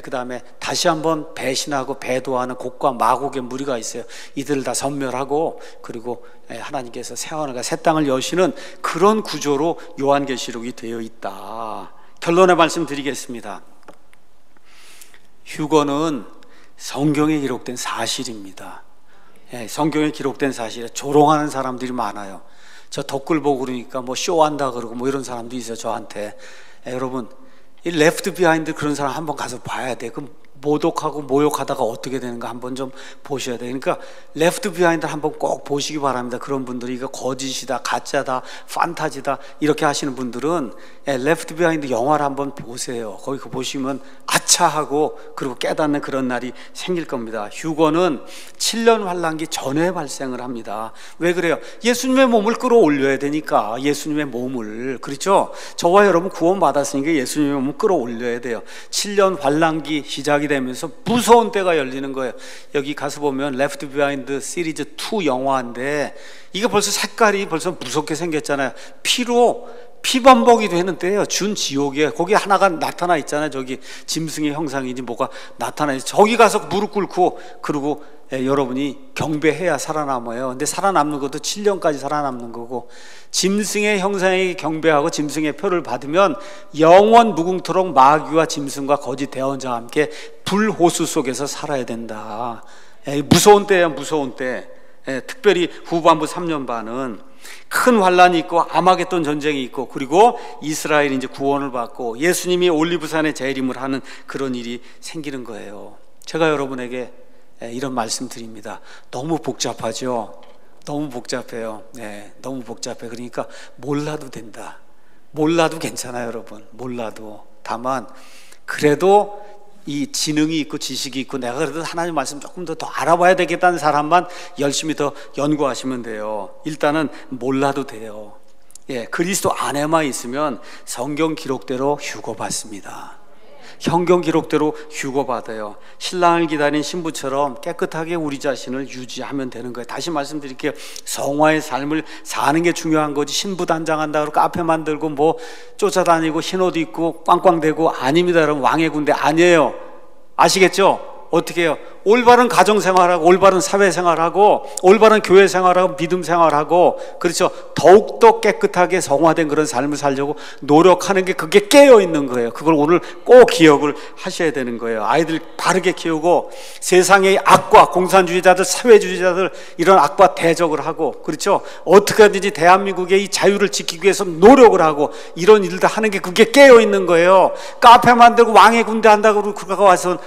그 다음에 다시 한번 배신하고 배도하는 곡과 마곡의 무리가 있어요. 이들을 다 섬멸하고 그리고 하나님께서 새 하늘과 새 땅을 여시는 그런 구조로 요한계시록이 되어 있다. 결론의 말씀 드리겠습니다. 휴거는 성경에 기록된 사실입니다. 성경에 기록된 사실에 조롱하는 사람들이 많아요. 저 댓글 보고 그러니까 뭐 쇼한다 그러고 뭐 이런 사람도 있어요 저한테. 여러분 이 레프트 비하인드 그런 사람 한번 가서 봐야 돼. 그럼 모독하고 모욕하다가 어떻게 되는가 한번 좀 보셔야 돼. 그러니까 레프트 비하인드 한번 꼭 보시기 바랍니다. 그런 분들이 이거 거짓이다, 가짜다, 판타지다 이렇게 하시는 분들은 레프트 비하인드 영화를 한번 보세요. 거기 보시면 아차하고 그리고 깨닫는 그런 날이 생길 겁니다. 휴거는 7년 환란기 전에 발생을 합니다. 왜 그래요? 예수님의 몸을 끌어올려야 되니까. 예수님의 몸을 그렇죠? 저와 여러분 구원 받았으니까 예수님의 몸을 끌어올려야 돼요. 7년 환란기 시작이 되면서 무서운 때가 열리는 거예요. 여기 가서 보면 레프트 비하인드 시리즈 2 영화인데 이게 벌써 색깔이 벌써 무섭게 생겼잖아요. 피범벅이 되는 때예요. 준 지옥에 거기 하나가 나타나 있잖아요. 저기 짐승의 형상인지 뭐가 나타나 있어요. 저기 가서 무릎 꿇고 그리고 여러분이 경배해야 살아남아요. 근데 살아남는 것도 7년까지 살아남는 거고 짐승의 형상에 경배하고 짐승의 표를 받으면 영원 무궁토록 마귀와 짐승과 거짓 대언자와 함께 불호수 속에서 살아야 된다. 무서운 때예요. 무서운 때. 특별히 후반부 3년 반은 큰 환란이 있고 아마겟돈 전쟁이 있고 그리고 이스라엘이 이제 구원을 받고 예수님이 올리브산에 재림을 하는 그런 일이 생기는 거예요. 제가 여러분에게 이런 말씀 드립니다. 너무 복잡하죠? 너무 복잡해요. 너무 복잡해. 그러니까 몰라도 된다. 몰라도 괜찮아요, 여러분. 몰라도. 다만 그래도 이 지능이 있고 지식이 있고 내가 그래도 하나님 말씀 조금 더 알아봐야 되겠다는 사람만 열심히 더 연구하시면 돼요. 일단은 몰라도 돼요. 그리스도 안에만 있으면 성경 기록대로 휴거받습니다. 성경 기록대로 휴거받아요. 신랑을 기다린 신부처럼 깨끗하게 우리 자신을 유지하면 되는 거예요. 다시 말씀드릴게요. 성화의 삶을 사는 게 중요한 거지, 신부 단장한다 그러고 카페 만들고 뭐 쫓아다니고 흰옷 입고 꽝꽝대고 아닙니다. 여러분, 왕의 군대 아니에요. 아시겠죠? 어떻게 해요? 올바른 가정생활하고 올바른 사회생활하고 올바른 교회생활하고 믿음생활하고, 그렇죠? 더욱더 깨끗하게 성화된 그런 삶을 살려고 노력하는 게, 그게 깨어있는 거예요. 그걸 오늘 꼭 기억을 하셔야 되는 거예요. 아이들 바르게 키우고 세상의 악과 공산주의자들, 사회주의자들 이런 악과 대적을 하고, 그렇죠? 어떻게 하든지 대한민국의 이 자유를 지키기 위해서 노력을 하고 이런 일들 하는 게, 그게 깨어있는 거예요. 카페 만들고 왕의 군대 한다고 그러고 그가 와서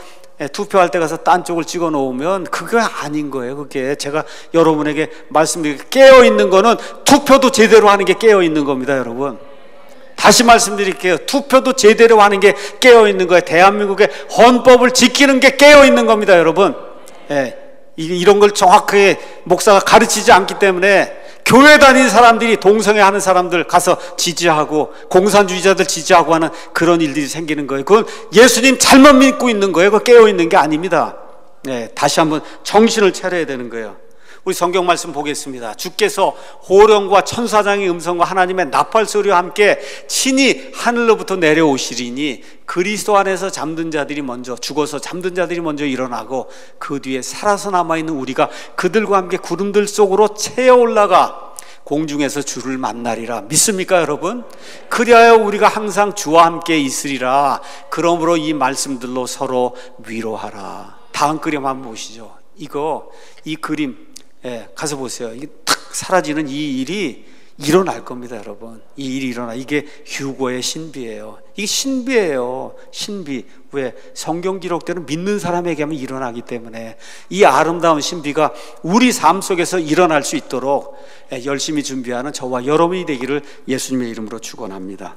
투표할 때 가서 딴 쪽을 찍어 놓으면 그게 아닌 거예요. 그게 제가 여러분에게 말씀드리게, 깨어있는 거는 투표도 제대로 하는 게 깨어있는 겁니다, 여러분. 다시 말씀드릴게요. 투표도 제대로 하는 게 깨어있는 거예요. 대한민국의 헌법을 지키는 게 깨어있는 겁니다, 여러분. 이런 걸 정확하게 목사가 가르치지 않기 때문에 교회 다니는 사람들이 동성애 하는 사람들 가서 지지하고 공산주의자들 지지하고 하는 그런 일들이 생기는 거예요. 그건 예수님 잘못 믿고 있는 거예요. 그거 깨어있는 게 아닙니다. 다시 한번 정신을 차려야 되는 거예요. 우리 성경 말씀 보겠습니다. 주께서 호령과 천사장의 음성과 하나님의 나팔 소리와 함께 친히 하늘로부터 내려오시리니 그리스도 안에서 잠든 자들이 먼저, 죽어서 잠든 자들이 먼저 일어나고 그 뒤에 살아서 남아있는 우리가 그들과 함께 구름들 속으로 채어 올라가 공중에서 주를 만나리라. 믿습니까, 여러분? 그리하여 우리가 항상 주와 함께 있으리라. 그러므로 이 말씀들로 서로 위로하라. 다음 그림 한번 보시죠. 이 그림 가서 보세요. 이게 탁 사라지는 이 일이 일어날 겁니다, 여러분. 이 일이 일어나. 이게 휴거의 신비예요. 이게 신비예요. 신비. 왜? 성경 기록대로 믿는 사람에게 하면 일어나기 때문에 이 아름다운 신비가 우리 삶 속에서 일어날 수 있도록 열심히 준비하는 저와 여러분이 되기를 예수님의 이름으로 축원합니다.